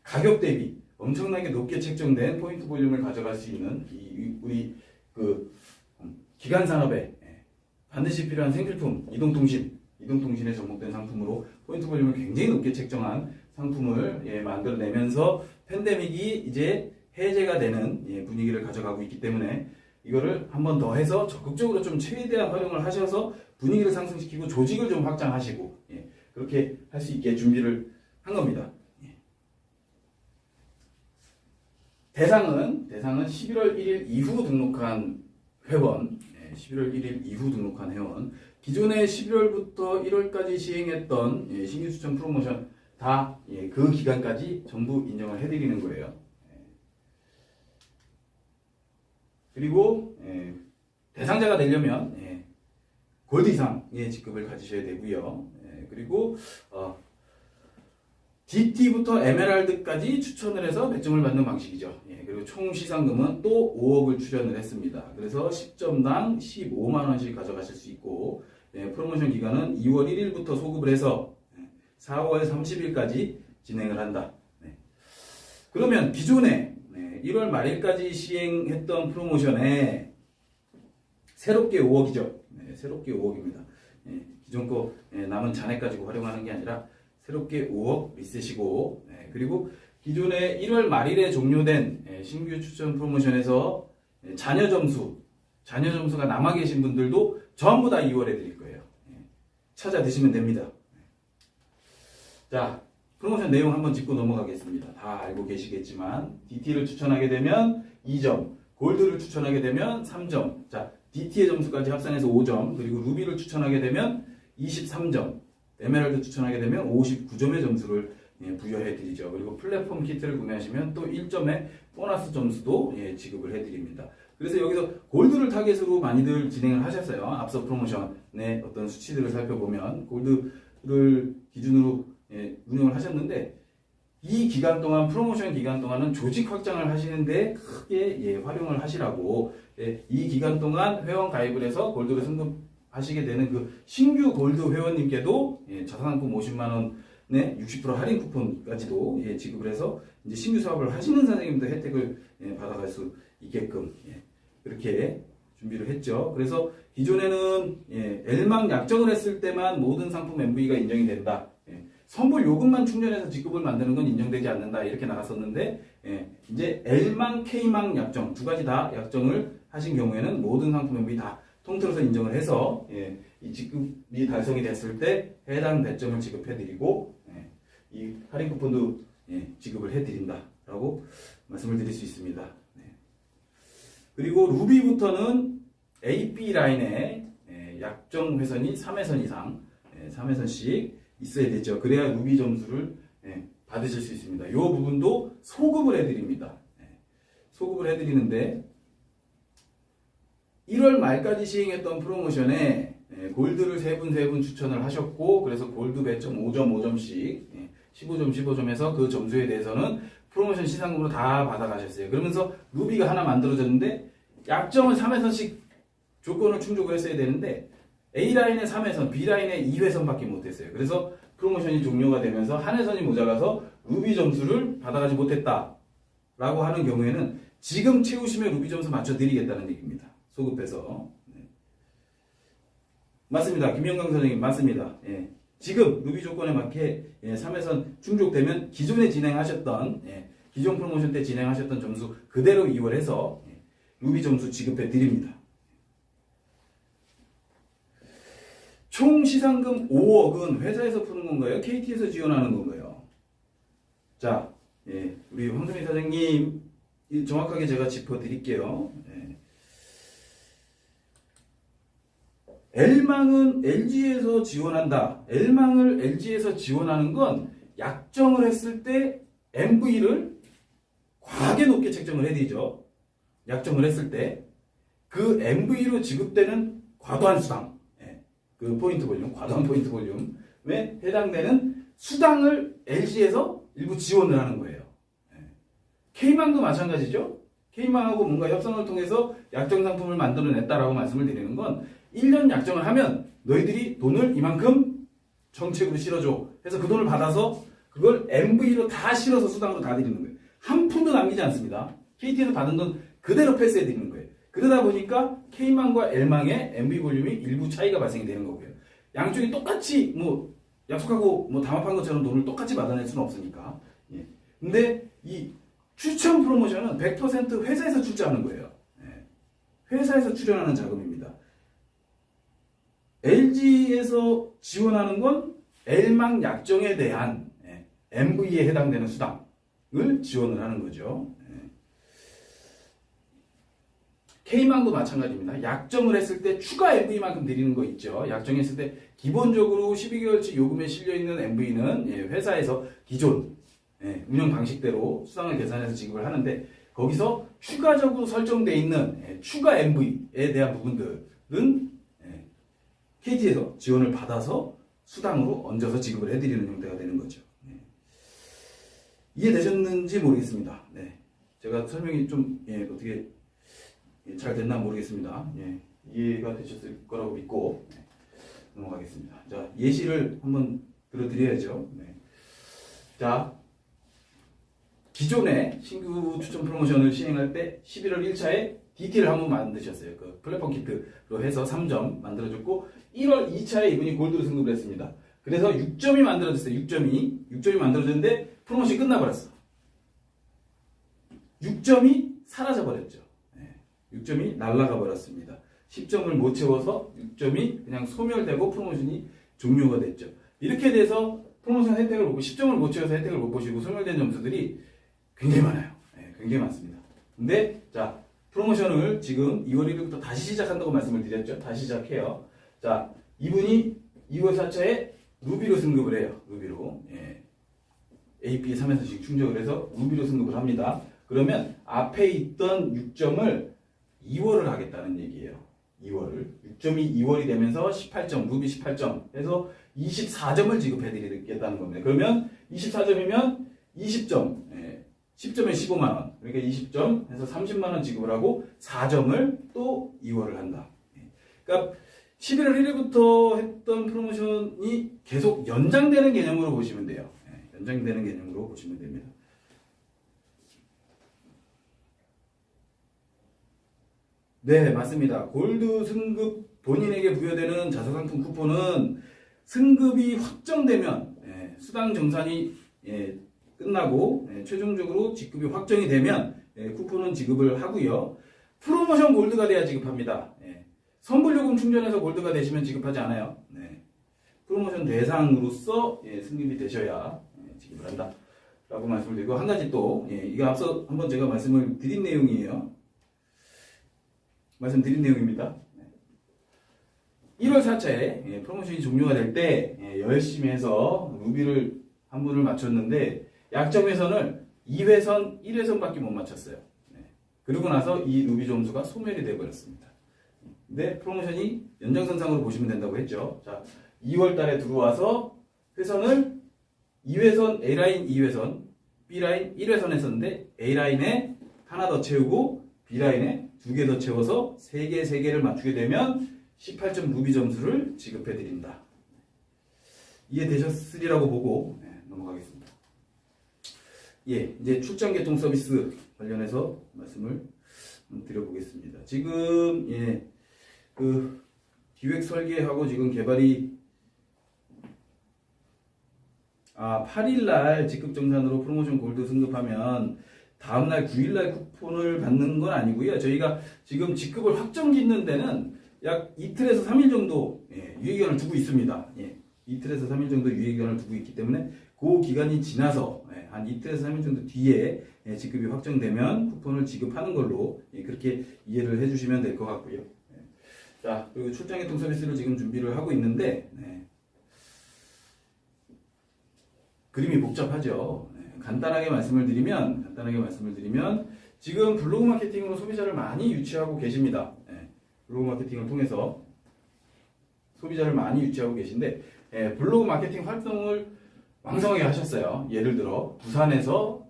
A: 가격 대비 엄청나게 높게 책정된 포인트 볼륨을 가져갈 수 있는 우리 그 기간 산업에 반드시 필요한 생필품, 이동통신에 접목된 상품으로 포인트 볼륨을 굉장히 높게 책정한 상품을 만들어내면서 팬데믹이 이제 해제가 되는 분위기를 가져가고 있기 때문에 이거를 한 번 더 해서 적극적으로 좀 최대한 활용을 하셔서 분위기를 상승시키고 조직을 좀 확장하시고 그렇게 할 수 있게 준비를 한 겁니다. 대상은 11월 1일 이후 등록한 회원, 11월 1일 이후 등록한 회원, 기존에 11월부터 1월까지 시행했던 신규 추천 프로모션 다 그 기간까지 전부 인정을 해드리는 거예요. 그리고 대상자가 되려면 골드 이상의 직급을 가지셔야 되고요. 그리고 DT부터 에메랄드까지 추천을 해서 배점을 받는 방식이죠. 그리고 총 시상금은 또 5억을 출연을 했습니다. 그래서 10점당 15만 원씩 가져가실 수 있고, 프로모션 기간은 2월 1일부터 소급을 해서 4월 30일까지 진행을 한다. 그러면 기존에 1월 말일까지 시행했던 프로모션에 새롭게 5억이죠. 새롭게 5억입니다. 기존 거 남은 잔액 가지고 활용하는 게 아니라 새롭게 5억 리셋이고, 그리고 기존에 1월 말일에 종료된 신규 추천 프로모션에서 잔여 점수가 남아 계신 분들도 전부 다 2월에 드릴 거예요. 찾아 드시면 됩니다. 자, 프로모션 내용 한번 짚고 넘어가겠습니다. 다 알고 계시겠지만 DT를 추천하게 되면 2점, 골드를 추천하게 되면 3점, 자, DT의 점수까지 합산해서 5점, 그리고 루비를 추천하게 되면 23점, 에메랄드 추천하게 되면 59점의 점수를 부여해 드리죠. 그리고 플랫폼 키트를 구매하시면 또 1점의 보너스 점수도 지급을 해 드립니다. 그래서 여기서 골드를 타겟으로 많이들 진행을 하셨어요. 앞서 프로모션의 어떤 수치들을 살펴보면 골드를 기준으로 운영을 하셨는데, 이 기간 동안, 프로모션 기간 동안은 조직 확장을 하시는데 크게 활용을 하시라고, 이 기간 동안 회원 가입을 해서 골드를 승급하시게 되는 그 신규 골드 회원님께도 저상품 50만 원의 60% 할인 쿠폰까지도 지급을 해서 이제 신규 사업을 하시는 사장님도 혜택을 받아갈 수 있게끔 그렇게 준비를 했죠. 그래서 기존에는 L망 약정을 했을 때만 모든 상품 MV가 인정이 된다. 선불 요금만 충전해서 지급을 만드는 건 인정되지 않는다 이렇게 나갔었는데 이제 L망, K망 약정 두 가지 다 약정을 하신 경우에는 모든 상품명비 다 통틀어서 인정을 해서 이 지급이 달성이 됐을 때 해당 배점을 지급해드리고 이 할인 쿠폰도 지급을 해드린다라고 말씀을 드릴 수 있습니다. 그리고 루비부터는 A, B 라인에 약정 회선이 3회선 이상 3회선씩 있어야 되죠. 그래야 루비 점수를 받으실 수 있습니다. 이 부분도 소급을 해드립니다. 소급을 해드리는데 1월 말까지 시행했던 프로모션에 골드를 3분 추천을 하셨고 그래서 골드 배점 5점 5점씩 15점 15점에서 그 점수에 대해서는 프로모션 시상금으로 다 받아가셨어요. 그러면서 루비가 하나 만들어졌는데 약정을 3회선씩 조건을 충족을 했어야 되는데 A라인에 3회선, B라인에 2회선밖에 못했어요. 그래서 프로모션이 종료가 되면서 한 회선이 모자라서 루비 점수를 받아가지 못했다 라고 하는 경우에는 지금 채우시면 루비 점수 맞춰드리겠다는 얘기입니다. 소급해서. 맞습니다. 김영강 선생님 맞습니다. 지금 루비 조건에 맞게 3회선 충족되면 기존에 진행하셨던 기존 프로모션 때 진행하셨던 점수 그대로 이월해서 루비 점수 지급해 드립니다. 총 시상금 5억은 회사에서 푸는 건가요? KT에서 지원하는 건가요? 자, 우리 황선미 사장님 정확하게 제가 짚어드릴게요. L망은 LG에서 지원한다. L망을 LG에서 지원하는 건 약정을 했을 때 MV를 과하게 높게 책정을 해드리죠. 약정을 했을 때 그 MV로 지급되는 과도한 수당, 그 포인트 볼륨, 과도한 포인트 볼륨에 해당되는 수당을 LG에서 일부 지원을 하는 거예요. K망도 마찬가지죠. K망하고 뭔가 협상을 통해서 약정 상품을 만들어냈다라고 말씀을 드리는 건 1년 약정을 하면 너희들이 돈을 이만큼 정책으로 실어줘 해서 그 돈을 받아서 그걸 MV로 다 실어서 수당으로 다 드리는 거예요. 한 푼도 남기지 않습니다. KT에서 받은 돈 그대로 패스해 드리는 거예요. 그러다 보니까 K망과 L망의 MV 볼륨이 일부 차이가 발생이 되는 거고요. 양쪽이 똑같이 뭐 약속하고 뭐 담합한 것처럼 돈을 똑같이 받아낼 수는 없으니까. 근데 이 추천 프로모션은 100% 회사에서 출자하는 거예요. 회사에서 출연하는 자금입니다. LG에서 지원하는 건 L망 약정에 대한 MV에 해당되는 수당을 지원을 하는 거죠. K망도 마찬가지입니다. 약정을 했을 때 추가 MV만큼 드리는 거 있죠. 약정했을 때 기본적으로 12개월치 요금에 실려있는 MV는 회사에서 기존 운영 방식대로 수당을 계산해서 지급을 하는데 거기서 추가적으로 설정되어 있는 추가 MV에 대한 부분들은 KT에서 지원을 받아서 수당으로 얹어서 지급을 해드리는 형태가 되는 거죠. 이해되셨는지 모르겠습니다. 제가 설명이 좀 어떻게 잘 됐나 모르겠습니다. 이해가 되셨을 거라고 믿고 넘어가겠습니다. 자, 예시를 한번 들어드려야죠. 자, 기존에 신규 추천 프로모션을 시행할 때 11월 1차에 DT를 한번 만드셨어요. 그 플랫폼 키트로 해서 3점 만들어줬고 1월 2차에 이분이 골드로 승급을 했습니다. 그래서 6점이 만들어졌어요. 6점이 만들어졌는데 프로모션이 끝나버렸어. 6점이 사라져버렸죠. 6점이 날아가 버렸습니다. 10점을 못 채워서 6점이 그냥 소멸되고 프로모션이 종료가 됐죠. 이렇게 돼서 프로모션 혜택을 못 보고 10점을 못 채워서 혜택을 못 보시고 소멸된 점수들이 굉장히 많아요. 굉장히 많습니다. 근데 자, 프로모션을 지금 2월 1일부터 다시 시작한다고 말씀을 드렸죠. 다시 시작해요. 자, 이분이 2월 4차에 루비로 승급을 해요. 루비로. AP 3에서씩 충족을 해서 루비로 승급을 합니다. 그러면 앞에 있던 6점을 2월을 하겠다는 얘기예요. 2월을. 6점이 2월이 되면서 18점, 루비 18점 해서 24점을 지급해드리겠다는 겁니다. 그러면 24점이면 20점, 10점에 15만원, 그러니까 20점 해서 30만원 지급을 하고 4점을 또 2월을 한다. 그러니까 11월 1일부터 했던 프로모션이 계속 연장되는 개념으로 보시면 돼요. 연장되는 개념으로 보시면 됩니다. 네, 맞습니다. 골드 승급 본인에게 부여되는 자사상품 쿠폰은 승급이 확정되면 수당 정산이 끝나고 최종적으로 지급이 확정이 되면 쿠폰은 지급을 하고요. 프로모션 골드가 돼야 지급합니다. 선불요금 충전해서 골드가 되시면 지급하지 않아요. 프로모션 대상으로서 승립이 되셔야 지급을 한다 라고 말씀을 드리고, 한 가지 또 이거 앞서 한번 제가 말씀을 드린 내용이에요. 말씀드린 내용입니다. 1월 4차에 프로모션이 종료가 될 때 열심히 해서 루비를 한 분을 맞췄는데 약점회선을 2회선, 1회선밖에 못 맞췄어요. 그리고 나서 이 루비 점수가 소멸이 되어버렸습니다. 근데 프로모션이 연장선상으로 보시면 된다고 했죠. 자, 2월 달에 들어와서 회선을 2회선, A라인 2회선, B라인 1회선 했었는데 A라인에 하나 더 채우고 B라인에 2개 더 채워서 3개를 맞추게 되면 18점 루비 점수를 지급해 드린다. 이해되셨으리라고 보고 넘어가겠습니다. 이제 출장 개통 서비스 관련해서 말씀을 드려보겠습니다. 지금 그 기획 설계하고 지금 개발이 8일날 직급정산으로 프로모션 골드 승급하면 다음날 9일날 쿠폰을 받는 건 아니고요. 저희가 지금 직급을 확정 짓는 데는 약 이틀에서 3일 정도 유예기간을 두고 있습니다. 이틀에서 3일 정도 유예기간을 두고 있기 때문에 그 기간이 지나서 한 이틀에서 3일 정도 뒤에 직급이 확정되면 쿠폰을 지급하는 걸로 그렇게 이해를 해주시면 될 것 같고요. 자, 그리고 출장개통 서비스를 지금 준비를 하고 있는데 그림이 복잡하죠. 간단하게 말씀을 드리면 지금 블로그 마케팅으로 소비자를 많이 유치하고 계십니다. 블로그 마케팅을 통해서 소비자를 많이 유치하고 계신데 블로그 마케팅 활동을 왕성하게 하셨어요. 예를 들어 부산에서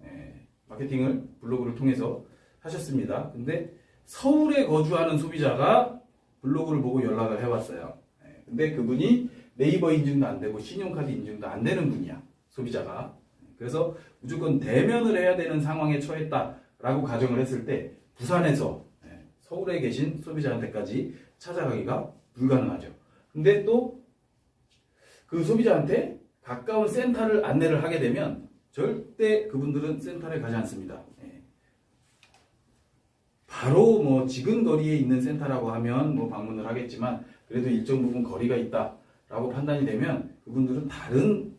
A: 마케팅을 블로그를 통해서 하셨습니다. 근데 서울에 거주하는 소비자가 블로그를 보고 연락을 해왔어요. 근데 그분이 네이버 인증도 안 되고 신용카드 인증도 안 되는 분이야. 소비자가. 그래서 무조건 대면을 해야 되는 상황에 처했다라고 가정을 했을 때 부산에서 서울에 계신 소비자한테까지 찾아가기가 불가능하죠. 근데 또 그 소비자한테 가까운 센터를 안내를 하게 되면 절대 그분들은 센터에 가지 않습니다. 바로 뭐 지근거리에 있는 센터라고 하면 뭐 방문을 하겠지만 그래도 일정 부분 거리가 있다라고 판단이 되면 그분들은 다른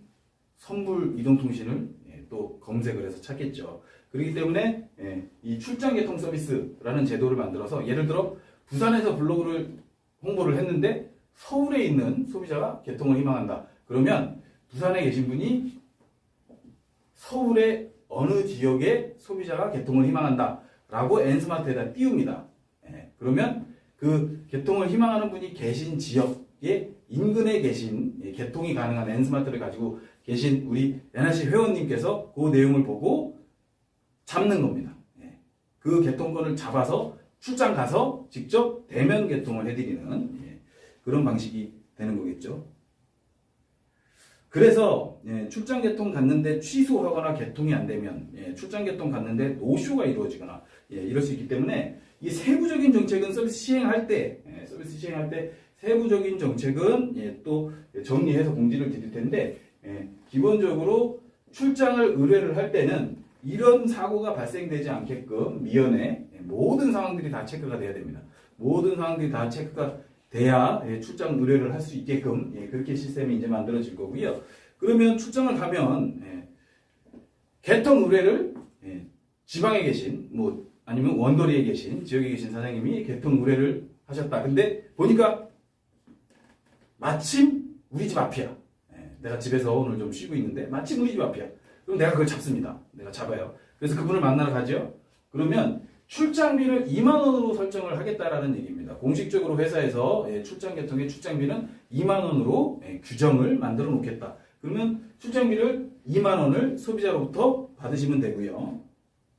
A: 선불 이동통신을 또 검색을 해서 찾겠죠. 그렇기 때문에 이 출장개통 서비스라는 제도를 만들어서 예를 들어 부산에서 블로그를 홍보를 했는데 서울에 있는 소비자가 개통을 희망한다. 그러면 부산에 계신 분이 서울의 어느 지역의 소비자가 개통을 희망한다 라고 N스마트에다 띄웁니다. 그러면 그 개통을 희망하는 분이 계신 지역의 인근에 계신 개통이 가능한 N스마트를 가지고 계신 우리 NRC 회원님께서 그 내용을 보고 잡는 겁니다. 그 개통권을 잡아서 출장 가서 직접 대면 개통을 해드리는 그런 방식이 되는 거겠죠. 그래서 출장 개통 갔는데 취소하거나 개통이 안 되면 출장 개통 갔는데 노쇼가 이루어지거나 이럴 수 있기 때문에 이 세부적인 정책은 서비스 시행할 때 세부적인 정책은 또 정리해서 공지를 드릴 텐데 기본적으로 출장을 의뢰를 할 때는 이런 사고가 발생되지 않게끔 미연에 모든 상황들이 다 체크가 돼야 됩니다. 모든 상황들이 다 체크가 돼야 출장 의뢰를 할 수 있게끔 그렇게 시스템이 이제 만들어질 거고요. 그러면 출장을 가면 개통 의뢰를 지방에 계신 뭐 아니면 원거리에 계신 지역에 계신 사장님이 개통 의뢰를 하셨다. 근데 보니까 마침 우리 집 앞이야. 내가 집에서 오늘 좀 쉬고 있는데 마침 우리 집 앞이야. 그럼 내가 그걸 잡습니다. 내가 잡아요. 그래서 그분을 만나러 가죠. 그러면 출장비를 2만 원으로 설정을 하겠다라는 얘기입니다. 공식적으로 회사에서 출장 개통의 출장비는 2만 원으로 규정을 만들어 놓겠다. 그러면 출장비를 2만 원을 소비자로부터 받으시면 되고요.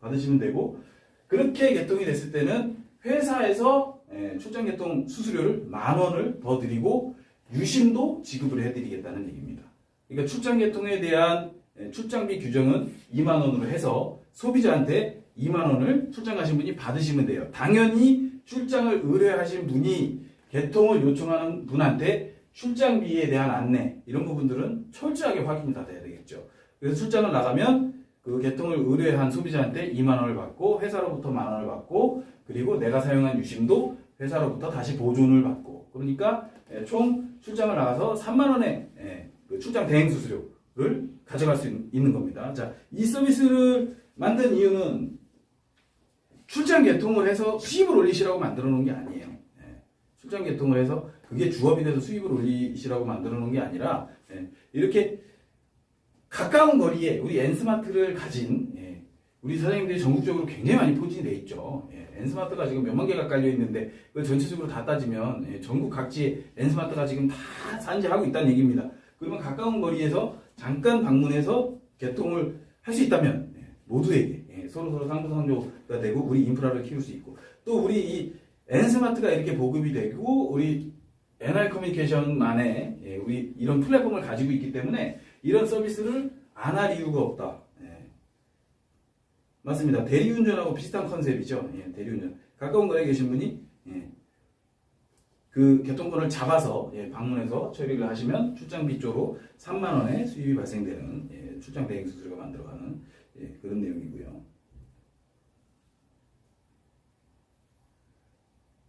A: 받으시면 되고 그렇게 개통이 됐을 때는 회사에서 출장 개통 수수료를 1만 원을 더 드리고 유심도 지급을 해드리겠다는 얘기입니다. 그러니까 출장 개통에 대한 출장비 규정은 2만 원으로 해서 소비자한테 2만 원을 출장 가신 분이 받으시면 돼요. 당연히 출장을 의뢰하신 분이 개통을 요청하는 분한테 출장비에 대한 안내 이런 부분들은 철저하게 확인이 다 돼야 되겠죠. 됐죠. 그래서 출장을 나가면 그 개통을 의뢰한 소비자한테 2만 원을 받고 회사로부터 1만 원을 받고 그리고 내가 사용한 유심도 회사로부터 다시 보존을 받고 그러니까 총 출장을 나가서 3만 원의 그 출장 대행 수수료를 가져갈 수 있는 겁니다. 자, 이 서비스를 만든 이유는 출장 개통을 해서 수입을 올리시라고 만들어 놓은 게 아니에요. 출장 개통을 해서 그게 주업이 돼서 수입을 올리시라고 만들어 놓은 게 아니라 이렇게 가까운 거리에 우리 N스마트를 가진 우리 사장님들이 전국적으로 굉장히 많이 포진이 돼 있죠. N스마트가 지금 몇만 개가 깔려 있는데 그 전체적으로 다 따지면 전국 각지에 N스마트가 지금 다 산지하고 있다는 얘기입니다. 그러면 가까운 거리에서 잠깐 방문해서 개통을 할 수 있다면 모두에게 서로 상부상조가 되고 우리 인프라를 키울 수 있고 또 우리 이 N스마트가 이렇게 보급이 되고 우리 NR커뮤니케이션만의 우리 이런 플랫폼을 가지고 있기 때문에 이런 서비스를 안 할 이유가 없다. 맞습니다. 대리운전하고 비슷한 컨셉이죠. 대리운전. 가까운 거리에 계신 분이 그 개통권을 잡아서 방문해서 처리를 하시면 출장비 쪽으로 3만 원의 수입이 발생되는 출장 대행 수수료가 만들어가는 그런 내용이고요.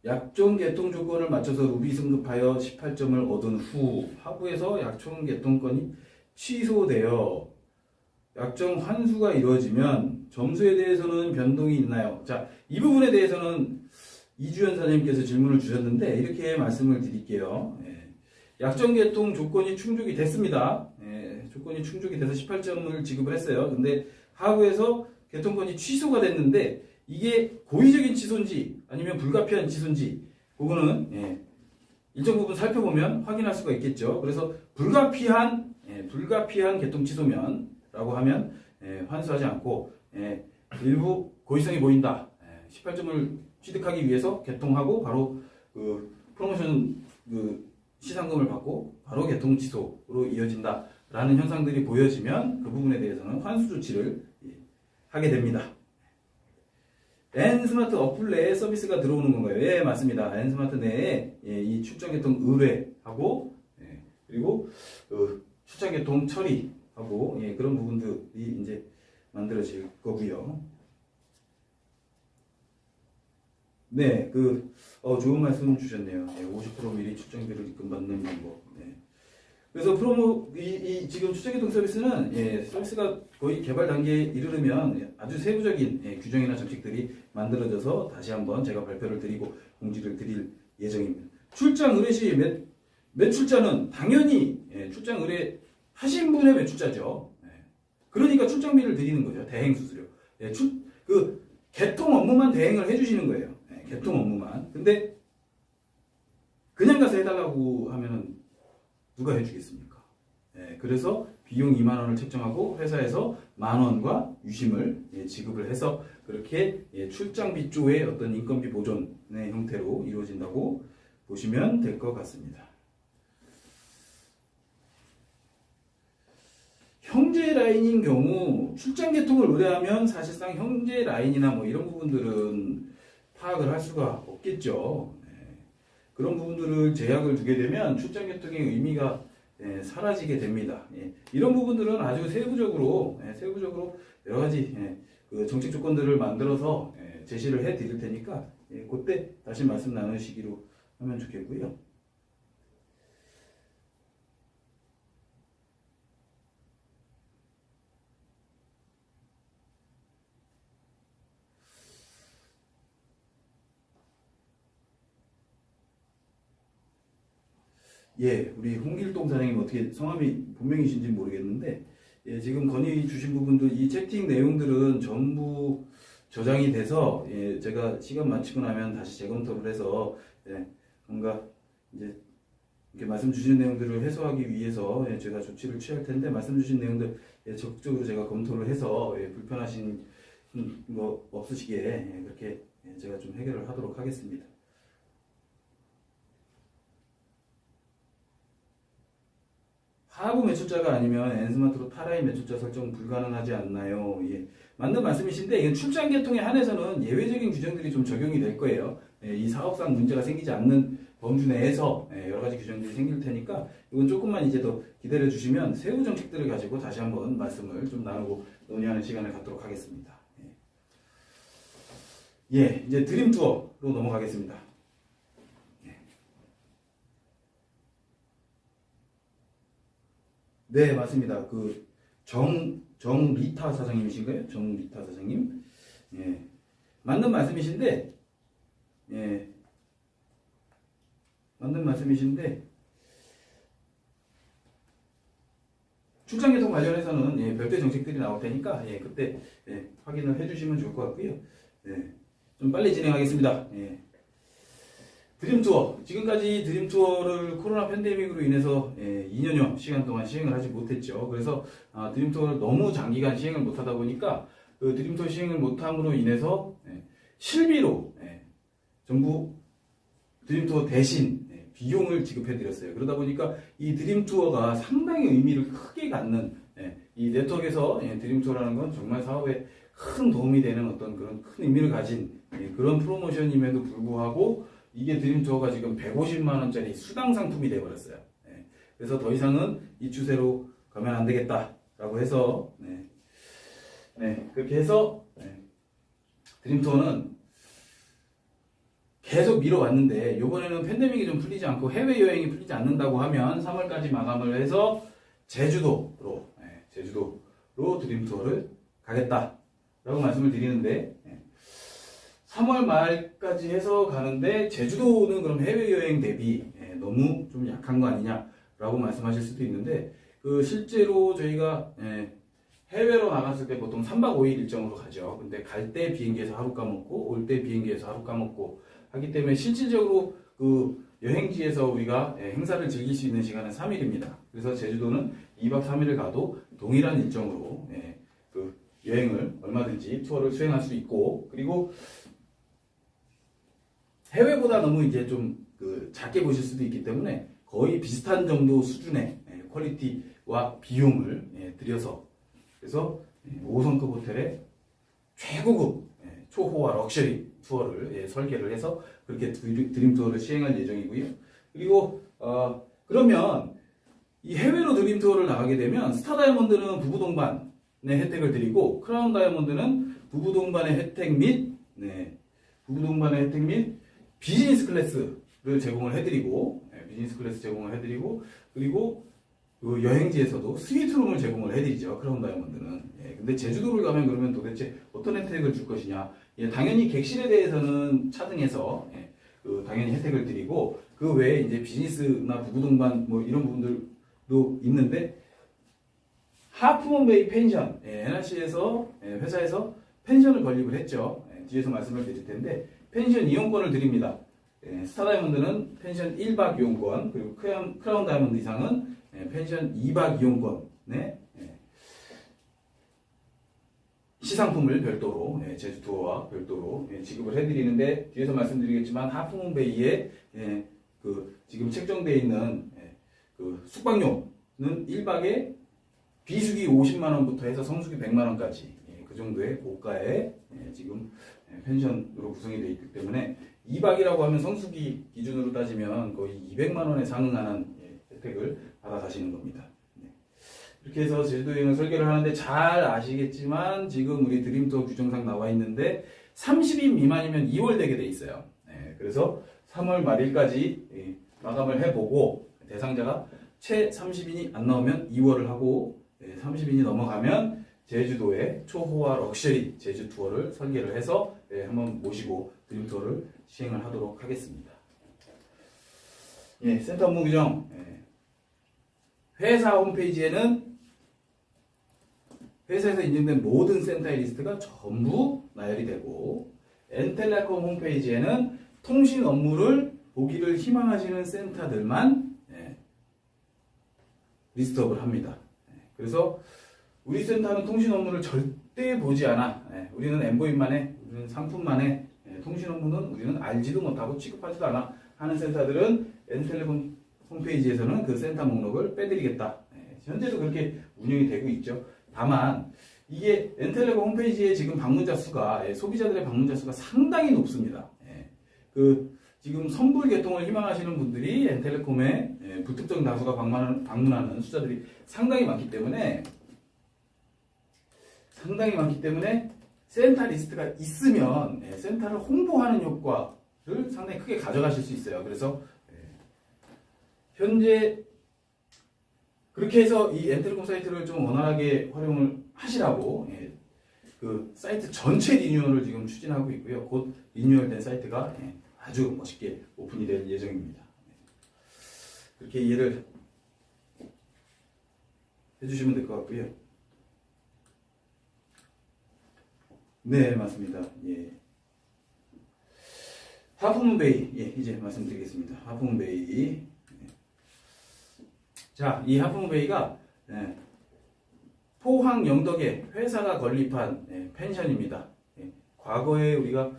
A: 약정 개통 조건을 맞춰서 루비 승급하여 18점을 얻은 후 하부에서 약정 개통권이 취소되어 약정 환수가 이루어지면 점수에 대해서는 변동이 있나요? 자, 이 부분에 대해서는 이주연 사장님께서 질문을 주셨는데 이렇게 말씀을 드릴게요. 약정 개통 조건이 충족이 됐습니다. 조건이 충족이 돼서 18점을 지급을 했어요. 근데 하부에서 개통권이 취소가 됐는데 이게 고의적인 취소인지 아니면 불가피한 취소인지 그거는 일정 부분 살펴보면 확인할 수가 있겠죠. 그래서 불가피한 개통 취소면라고 하면 환수하지 않고 일부 고의성이 보인다. 18점을 취득하기 위해서 개통하고 바로 그 프로모션 그 시상금을 받고 바로 개통 취소로 이어진다라는 현상들이 보여지면 그 부분에 대해서는 환수 조치를 하게 됩니다. N스마트 어플 내에 서비스가 들어오는 건가요? 예, 맞습니다. N스마트 내에 이 출장 개통 의뢰하고 그리고 출장 개통 처리하고 그런 부분들이 이제 만들어질 거고요. 네, 좋은 말씀 주셨네요. 50% 미리 출장비를 입금받는 방법. 그래서 지금 출장개통 서비스는 서비스가 거의 개발 단계에 이르르면 아주 세부적인 규정이나 정책들이 만들어져서 다시 한번 제가 발표를 드리고 공지를 드릴 예정입니다. 출장 의뢰 시 매출자는 당연히 출장 의뢰 하신 분의 매출자죠. 그러니까 출장비를 드리는 거죠. 대행 수수료. 그 개통 업무만 대행을 해주시는 거예요. 개통 업무만. 근데 그냥 가서 해달라고 하면은 누가 해주겠습니까? 그래서 비용 2만 원을 책정하고 회사에서 1만 원과 유심을 지급을 해서 그렇게 출장비 쪽의 어떤 인건비 보존의 형태로 이루어진다고 보시면 될 것 같습니다. 형제 라인인 경우 출장 개통을 의뢰하면 사실상 형제 라인이나 뭐 이런 부분들은 파악을 할 수가 없겠죠. 그런 부분들을 제약을 두게 되면 출장 개통의 의미가 사라지게 됩니다. 이런 부분들은 아주 세부적으로 여러 가지 그 정책 조건들을 만들어서 제시를 해 드릴 테니까 그때 다시 말씀 나누시기로 하면 좋겠고요. 우리 홍길동 사장님 어떻게 성함이 본명이신지 모르겠는데, 지금 건의 주신 부분들, 이 채팅 내용들은 전부 저장이 돼서, 제가 시간 마치고 나면 다시 재검토를 해서, 뭔가 이제 이렇게 말씀 주신 내용들을 해소하기 위해서 제가 조치를 취할 텐데, 말씀 주신 내용들 적극적으로 제가 검토를 해서 불편하신 거 없으시게 그렇게 제가 좀 해결을 하도록 하겠습니다. 하부 매출자가 아니면 N스마트로 타라인 매출자 설정 불가능하지 않나요? 맞는 말씀이신데 이건 출장 개통에 한해서는 예외적인 규정들이 좀 적용이 될 거예요. 이 사업상 문제가 생기지 않는 범주 내에서 여러 가지 규정들이 생길 테니까 이건 조금만 이제 더 기다려 주시면 세부 정책들을 가지고 다시 한번 말씀을 좀 나누고 논의하는 시간을 갖도록 하겠습니다. 예, 이제 드림 투어로 넘어가겠습니다. 네, 맞습니다. 그 정리타 사장님이신가요? 정리타 사장님. 예, 맞는 말씀이신데, 예, 맞는 말씀이신데, 출장교통 관련해서는 별도의 정책들이 나올 테니까 그때 확인을 해주시면 좋을 것 같고요. 좀 빨리 진행하겠습니다. 드림투어, 지금까지 드림투어를 코로나 팬데믹으로 인해서 2년여 시간 동안 시행을 하지 못했죠. 그래서 드림투어를 너무 장기간 시행을 못하다 보니까 그 드림투어 시행을 못함으로 인해서 실비로 정부 드림투어 대신 비용을 지급해드렸어요. 그러다 보니까 이 드림투어가 상당히 의미를 크게 갖는 이 네트워크에서 드림투어라는 건 정말 사업에 큰 도움이 되는 어떤 그런 큰 의미를 가진 그런 프로모션임에도 불구하고 이게 드림투어가 지금 150만 원짜리 수당 상품이 돼버렸어요. 그래서 더 이상은 이 추세로 가면 안 되겠다라고 해서 그렇게 해서 드림투어는 계속 미뤄왔는데 이번에는 팬데믹이 좀 풀리지 않고 해외여행이 풀리지 않는다고 하면 3월까지 마감을 해서 제주도로 드림투어를 가겠다라고 말씀을 드리는데 3월 말까지 해서 가는데 제주도는 그럼 해외여행 대비 너무 좀 약한 거 아니냐라고 말씀하실 수도 있는데 그 실제로 저희가 해외로 나갔을 때 보통 3박 5일 일정으로 가죠. 근데 갈 때 비행기에서 하루 까먹고 올 때 비행기에서 하루 까먹고 하기 때문에 실질적으로 그 여행지에서 우리가 행사를 즐길 수 있는 시간은 3일입니다. 그래서 제주도는 2박 3일을 가도 동일한 일정으로 그 여행을 얼마든지 투어를 수행할 수 있고 그리고 해외보다 너무 이제 좀 그 작게 보실 수도 있기 때문에 거의 비슷한 정도 수준의 퀄리티와 비용을 들여서 그래서 5성급 호텔에 최고급 초호화 럭셔리 투어를 설계를 해서 그렇게 드림 투어를 시행할 예정이고요. 그리고 그러면 이 해외로 드림 투어를 나가게 되면 스타 다이아몬드는 부부 동반의 혜택을 드리고 크라운 다이아몬드는 부부 동반의 혜택 및 비즈니스 클래스를 제공을 해드리고 그리고 그 여행지에서도 스위트룸을 제공을 해드리죠. 크라운 다이아몬드는. 근데 제주도를 가면 그러면 도대체 어떤 혜택을 줄 것이냐? 당연히 객실에 대해서는 차등해서 그 당연히 혜택을 드리고 그 외에 이제 비즈니스나 부부 동반 뭐 이런 부분들도 있는데 하프문베이 펜션 NRC에서 회사에서 펜션을 건립을 했죠. 뒤에서 말씀을 드릴 텐데 펜션 이용권을 드립니다. 스타 다이아몬드는 펜션 1박 이용권 그리고 크라운 다이아몬드 이상은 펜션 2박 이용권 시상품을 별도로 제주 투어와 별도로 지급을 해드리는데 뒤에서 말씀드리겠지만 하프문베이에 그 지금 책정되어 있는 그 숙박료는 1박에 비수기 50만 원부터 해서 성수기 100만 원까지 그 정도의 고가의 지금 펜션으로 구성이 되어 있기 때문에 2박이라고 하면 성수기 기준으로 따지면 거의 200만 원에 상응하는 혜택을 받아가시는 겁니다. 이렇게 해서 제주도 여행을 설계를 하는데 잘 아시겠지만 지금 우리 드림투어 규정상 나와 있는데 30인 미만이면 2월 되게 돼 있어요. 그래서 3월 말일까지 마감을 해보고 대상자가 최 30인이 안 나오면 2월을 하고 30인이 넘어가면 제주도의 초호화 럭셔리 제주 투어를 설계를 해서 한번 모시고 드림 투어를 시행을 하도록 하겠습니다. 센터 업무 규정. 회사 홈페이지에는 회사에서 인증된 모든 센터의 리스트가 전부 나열이 되고 엔텔레콤 홈페이지에는 통신 업무를 보기를 희망하시는 센터들만 리스트업을 합니다. 그래서 우리 센터는 통신 업무를 절대 보지 않아. 우리는 엠보인만 해. 우리는 상품만 해. 통신 업무는 우리는 알지도 못하고 취급하지도 않아 하는 센터들은 엔텔레콤 홈페이지에서는 그 센터 목록을 빼드리겠다. 현재도 그렇게 운영이 되고 있죠. 다만 이게 엔텔레콤 홈페이지에 지금 방문자 수가 소비자들의 방문자 수가 상당히 높습니다. 그 지금 선불 개통을 희망하시는 분들이 N텔레콤에 불특정 다수가 방문하는 숫자들이 상당히 많기 때문에 센터 리스트가 있으면 센터를 홍보하는 효과를 상당히 크게 가져가실 수 있어요. 그래서 현재 그렇게 해서 이 N텔레콤 사이트를 좀 원활하게 활용을 하시라고 그 사이트 전체 리뉴얼을 지금 추진하고 있고요. 곧 리뉴얼된 사이트가 아주 멋있게 오픈이 될 예정입니다. 그렇게 이해를 해주시면 될 것 같고요. 네, 맞습니다. 예. 하프문베이, 이제 말씀드리겠습니다. 하프문베이. 자, 이 하프문베이가 포항 영덕에 회사가 건립한 펜션입니다. 과거에 우리가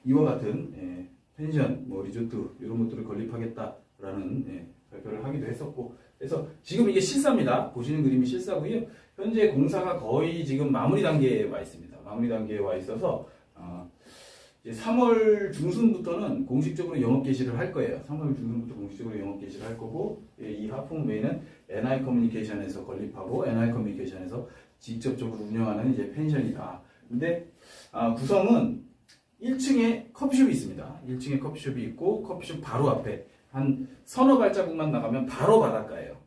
A: 이와 같은 펜션, 뭐 리조트 이런 것들을 건립하겠다라는 발표를 하기도 했었고, 그래서 지금 이게 실사입니다. 보시는 그림이 실사고요. 현재 공사가 거의 지금 마무리 단계에 와 있습니다. 마무리 단계에 와 있어서 이제 3월 중순부터는 공식적으로 영업 개시를 할 거예요. 3월 중순부터 공식적으로 영업 개시를 할 거고, 이 하프문베이는 NI 커뮤니케이션에서 건립하고 NI 커뮤니케이션에서 직접적으로 운영하는 이제 펜션이다. 근데 구성은 1층에 커피숍이 있습니다. 1층에 커피숍이 있고 커피숍 바로 앞에 한 서너 발자국만 나가면 바로 바닷가예요.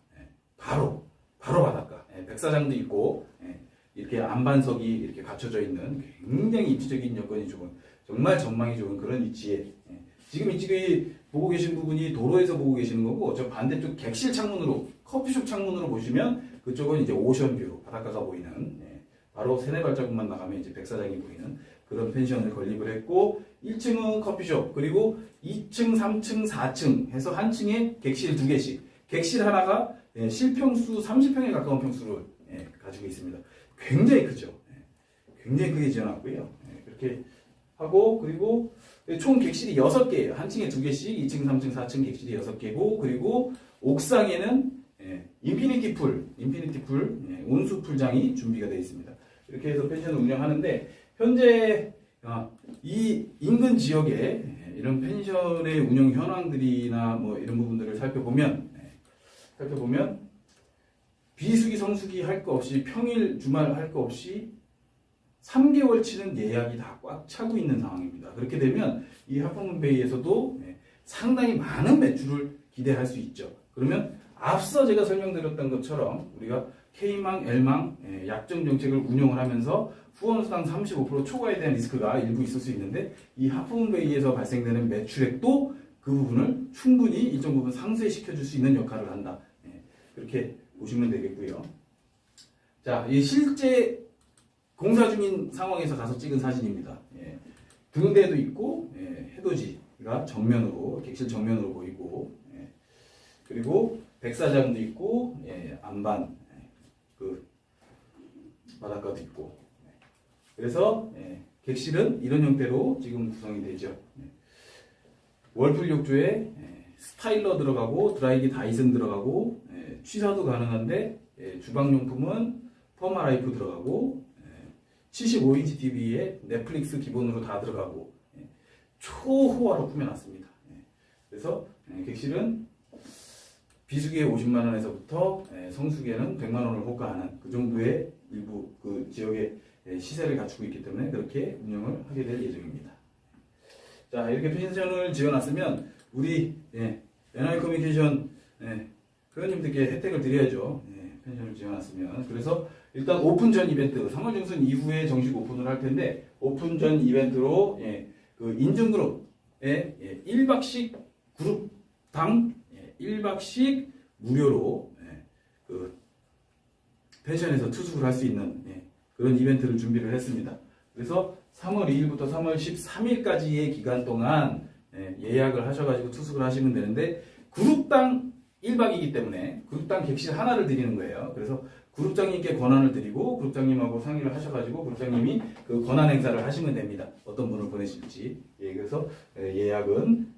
A: 바로 바닷가. 백사장도 있고 이렇게 안반석이 이렇게 갖춰져 있는 굉장히 입지적인 여건이 좋은, 정말 전망이 좋은 그런 위치에 지금 이쪽에 보고 계신 부분이 도로에서 보고 계시는 거고, 저 반대쪽 객실 창문으로, 커피숍 창문으로 보시면 그쪽은 이제 오션뷰로 바닷가가 보이는, 바로 세네 발자국만 나가면 이제 백사장이 보이는 그런 펜션을 건립을 했고, 1층은 커피숍, 그리고 2층, 3층, 4층 해서 한 층에 객실 2개씩, 객실 하나가 실평수 30평에 가까운 평수를 가지고 있습니다. 굉장히 크죠. 굉장히 크게 지어놨고요. 그렇게 하고, 그리고 총 객실이 6개예요. 한 층에 2개씩, 2층, 3층, 4층 객실이 6개고, 그리고 옥상에는 인피니티 풀, 온수 풀장이 준비가 되어 있습니다. 이렇게 해서 펜션을 운영하는데, 현재 이 인근 지역에 이런 펜션의 운영 현황들이나 뭐 이런 부분들을 살펴보면 비수기 성수기 할 거 없이, 평일 주말 할 거 없이 3개월치는 예약이 다 꽉 차고 있는 상황입니다. 그렇게 되면 이 하프문베이에서도 상당히 많은 매출을 기대할 수 있죠. 그러면 앞서 제가 설명드렸던 것처럼 우리가 K망, L망 약정 정책을 운영을 하면서 후원수당 35% 초과에 대한 리스크가 일부 있을 수 있는데, 이 하프문베이에서 발생되는 매출액도 그 부분을 충분히 일정 부분 상쇄시켜 줄 수 있는 역할을 한다. 그렇게 보시면 되겠고요. 자, 이 실제 공사 중인 상황에서 가서 찍은 사진입니다. 등대도 있고, 해돋이가 정면으로, 객실 정면으로 보이고, 그리고 백사장도 있고, 안반, 그 바닷가도 있고. 그래서 객실은 이런 형태로 지금 구성이 되죠. 월풀 욕조에 스타일러 들어가고, 드라이기 다이슨 들어가고, 취사도 가능한데, 주방용품은 퍼마라이프 들어가고, 75인치 TV에 넷플릭스 기본으로 다 들어가고, 초호화로 꾸며놨습니다. 그래서 객실은 비수기에 50만 원에서부터 성수기에는 100만 원을 호가하는 그 정도의 일부 그 지역의 시세를 갖추고 있기 때문에 그렇게 운영을 하게 될 예정입니다. 자, 이렇게 펜션을 지어놨으면 우리 NI 커뮤니케이션 회원님들께 혜택을 드려야죠. 펜션을 지어놨으면. 그래서 일단 오픈 전 이벤트, 3월 중순 이후에 정식 오픈을 할 텐데, 오픈 전 이벤트로 그 인증그룹에 1박씩 그룹당 1박씩 무료로 그 펜션에서 투숙을 할 수 있는 그런 이벤트를 준비를 했습니다. 그래서 3월 2일부터 3월 13일까지의 기간 동안 예약을 하셔가지고 투숙을 하시면 되는데, 그룹당 1박이기 때문에 그룹당 객실 하나를 드리는 거예요. 그래서 그룹장님께 권한을 드리고 그룹장님하고 상의를 하셔가지고 그룹장님이 그 권한 행사를 하시면 됩니다. 어떤 분을 보내실지. 그래서 예약은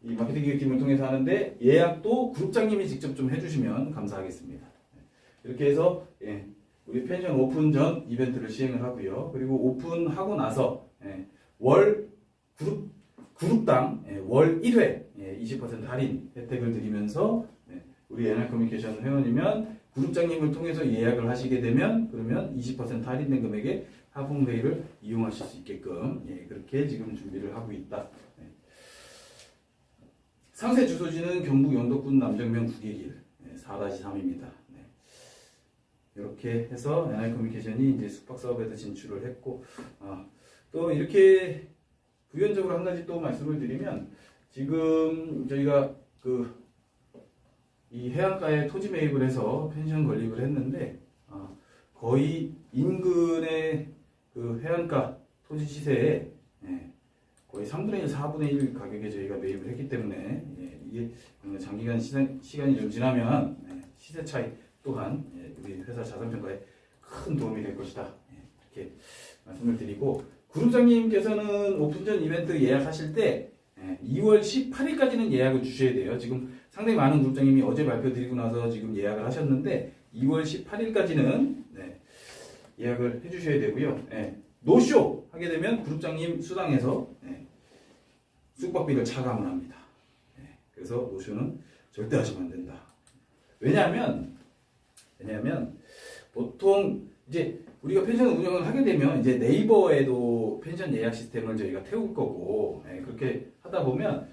A: 이 마케팅 기획팀을 통해서 하는데, 예약도 그룹장님이 직접 좀 해주시면 감사하겠습니다. 이렇게 해서 우리 펜션 오픈 전 이벤트를 시행을 하고요. 그리고 오픈하고 나서 월 그룹 그룹당 월 1회 20% 할인 혜택을 드리면서 우리 NR커뮤니케이션 회원이면 그룹장님을 통해서 예약을 하시게 되면 그러면 20% 할인된 금액에 하품회의를 이용하실 수 있게끔 그렇게 지금 준비를 하고 있다. 상세 주소지는 경북 영덕군 남정면 구계길 4-3입니다. 이렇게 해서 NR커뮤니케이션이 이제 숙박 사업에도 진출을 했고, 또 이렇게 부연적으로 한 가지 또 말씀을 드리면, 지금 저희가 이 해안가에 토지 매입을 해서 펜션 건립을 했는데, 거의 인근의 그 해안가 토지 시세에 거의 3분의 1, 4분의 1 가격에 저희가 매입을 했기 때문에 이게 장기간 시간이 좀 지나면 시세 차이 또한 우리 회사 자산평가에 큰 도움이 될 것이다. 이렇게 말씀을 드리고, 그룹장님께서는 오픈전 이벤트 예약하실 때 2월 18일까지는 예약을 주셔야 돼요. 지금 상당히 많은 그룹장님이 어제 발표 드리고 나서 지금 예약을 하셨는데 2월 18일까지는 예약을 해주셔야 되고요. 노쇼 하게 되면 그룹장님 수당에서 숙박비를 차감을 합니다. 그래서 노쇼는 절대 하시면 안 된다. 왜냐하면 보통 이제 우리가 펜션 운영을 하게 되면 이제 네이버에도 펜션 예약 시스템을 저희가 태울 거고 그렇게 하다 보면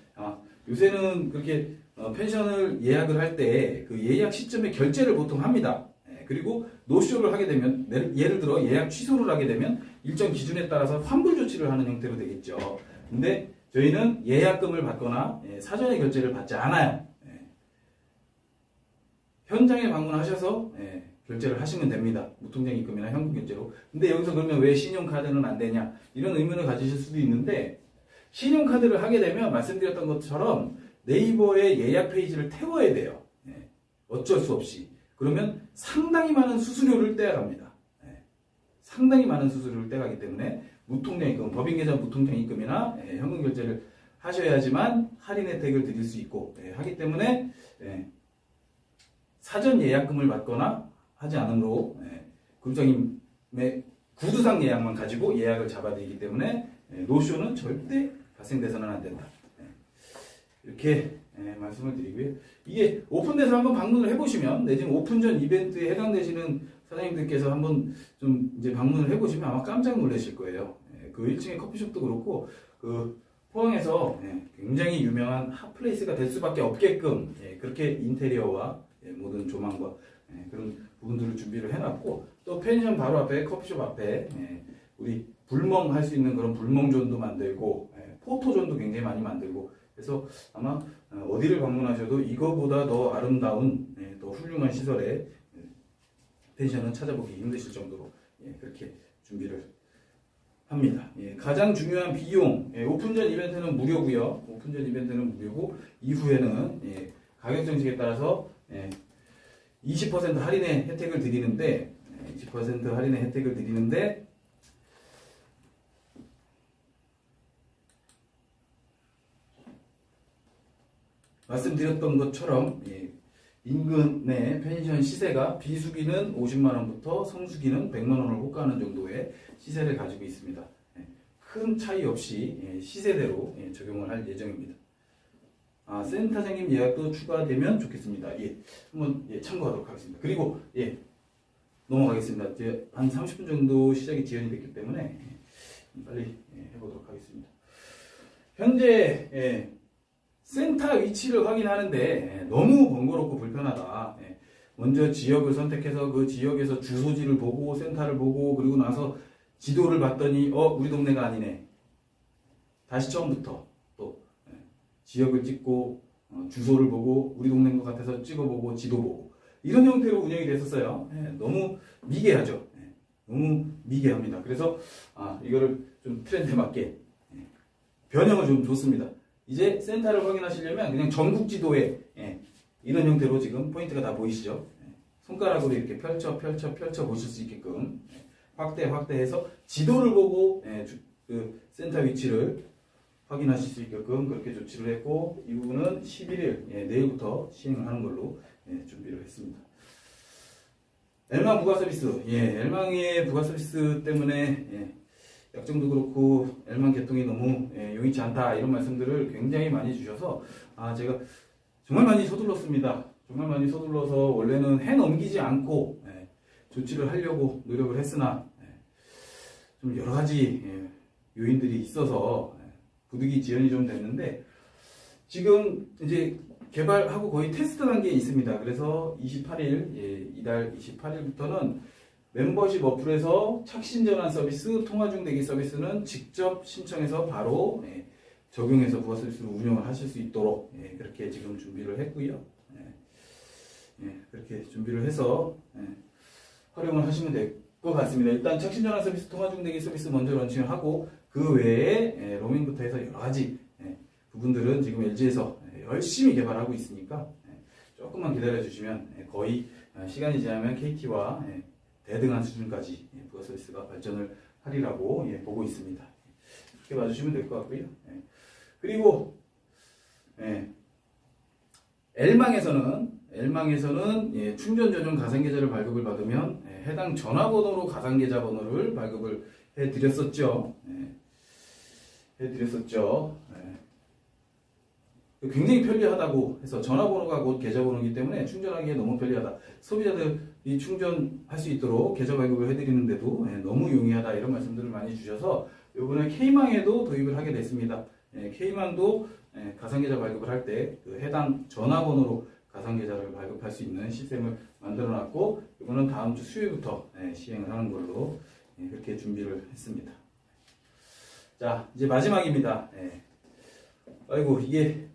A: 요새는 그렇게 펜션을 예약을 할 때 그 예약 시점에 결제를 보통 합니다. 그리고 노쇼를 하게 되면 예를 들어 예약 취소를 하게 되면 일정 기준에 따라서 환불 조치를 하는 형태로 되겠죠. 근데 저희는 예약금을 받거나 사전에 결제를 받지 않아요. 현장에 방문하셔서 결제를 하시면 됩니다. 무통장 입금이나 현금 결제로. 근데 여기서 그러면 왜 신용카드는 안 되냐? 이런 의문을 가지실 수도 있는데, 신용카드를 하게 되면 말씀드렸던 것처럼 네이버에 예약 페이지를 태워야 돼요. 어쩔 수 없이. 그러면 상당히 많은 수수료를 떼어갑니다. 상당히 많은 수수료를 떼가기 때문에 무통장 입금, 법인계좌 무통장 입금이나 현금 결제를 하셔야지만 할인 혜택을 드릴 수 있고 하기 때문에 사전 예약금을 받거나 하지 않으므로 그룹장님의 구두상 예약만 가지고 예약을 잡아드리기 때문에 노쇼는 절대 발생돼서는 안 된다. 이렇게 말씀을 드리고요. 이게 오픈돼서 한번 방문을 해보시면 내지는 오픈전 이벤트에 해당되시는 사장님들께서 한번 좀 이제 방문을 해보시면 아마 깜짝 놀라실 거예요. 그 1층의 커피숍도 그렇고 그 포항에서 굉장히 유명한 핫플레이스가 될 수밖에 없게끔 그렇게 인테리어와 모든 조망과 그런 부분들을 준비를 해놨고, 또 펜션 바로 앞에 커피숍 앞에 우리 불멍 할 수 있는 그런 불멍존도 만들고 포토존도 굉장히 많이 만들고, 그래서 아마 어디를 방문하셔도 이거보다 더 아름다운 더 훌륭한 시설의 펜션은 찾아보기 힘드실 정도로 그렇게 준비를 합니다. 가장 중요한 비용, 오픈전 이벤트는 무료고요. 오픈전 이벤트는 무료고 이후에는 가격 정책에 따라서 20% 할인의 혜택을 드리는데 20% 할인의 혜택을 드리는데 말씀드렸던 것처럼 인근의 펜션 시세가 비수기는 50만 원부터 성수기는 100만 원을 호가하는 정도의 시세를 가지고 있습니다. 큰 차이 없이 시세대로 적용을 할 예정입니다. 센터장님 예약도 추가되면 좋겠습니다. 한번 참고하도록 하겠습니다. 그리고 넘어가겠습니다. 이제 한 30분 정도 시작이 지연이 됐기 때문에 빨리 해보도록 하겠습니다. 현재 센터 위치를 확인하는데 너무 번거롭고 불편하다. 먼저 지역을 선택해서 그 지역에서 주소지를 보고 센터를 보고 그리고 나서 지도를 봤더니 우리 동네가 아니네. 다시 처음부터 또 지역을 찍고 주소를 보고 우리 동네인 것 같아서 찍어보고 지도 보고 이런 형태로 운영이 됐었어요. 너무 미개하죠. 너무 미개합니다. 그래서 이거를 좀 트렌드에 맞게 변형을 좀 줬습니다. 이제 센터를 확인하시려면 그냥 전국 지도에 이런 형태로 지금 포인트가 다 보이시죠? 손가락으로 이렇게 펼쳐 보실 수 있게끔 확대해서 지도를 보고 그 센터 위치를 확인하실 수 있게끔 그렇게 조치를 했고, 이 부분은 11일 내일부터 시행을 하는 걸로 준비를 했습니다. 엘망 부가 서비스, 엘망의 부가 서비스 때문에 약정도 그렇고 L망 개통이 너무 용이치 않다 이런 말씀들을 굉장히 많이 주셔서 제가 정말 많이 서둘렀습니다. 정말 많이 서둘러서 원래는 해 넘기지 않고 조치를 하려고 노력을 했으나 좀 여러 가지 요인들이 있어서 부득이 지연이 좀 됐는데 지금 이제 개발하고 거의 테스트 단계에 있습니다. 그래서 28일, 이달 28일부터는 멤버십 어플에서 착신 전환 서비스, 통화 중 대기 서비스는 직접 신청해서 바로 적용해서 부가 서비스를 운영을 하실 수 있도록 그렇게 지금 준비를 했고요. 그렇게 준비를 해서 활용을 하시면 될 것 같습니다. 일단 착신 전환 서비스, 통화 중 대기 서비스 먼저 런칭을 하고 그 외에 로밍부터 해서 여러 가지 부분들은 지금 LG에서 열심히 개발하고 있으니까 조금만 기다려 주시면 거의 시간이 지나면 KT와 대등한 수준까지 부가 서비스가 발전을 하리라고 보고 있습니다. 그렇게 봐주시면 될 것 같고요. 그리고 L망에서는 충전 전용 가상계좌를 발급을 받으면 해당 전화번호로 가상계좌 번호를 발급을 해드렸었죠. 굉장히 편리하다고 해서 전화번호가 곧 계좌번호이기 때문에 충전하기에 너무 편리하다. 소비자들이 충전할 수 있도록 계좌 발급을 해드리는데도 너무 용이하다 이런 말씀들을 많이 주셔서 이번에 K망에도 도입을 하게 됐습니다. K망도 가상계좌 발급을 할 때 그 해당 전화번호로 가상계좌를 발급할 수 있는 시스템을 만들어놨고 이거는 다음 주 수요일부터 시행을 하는 걸로 그렇게 준비를 했습니다. 자, 이제 마지막입니다. 아이고 이게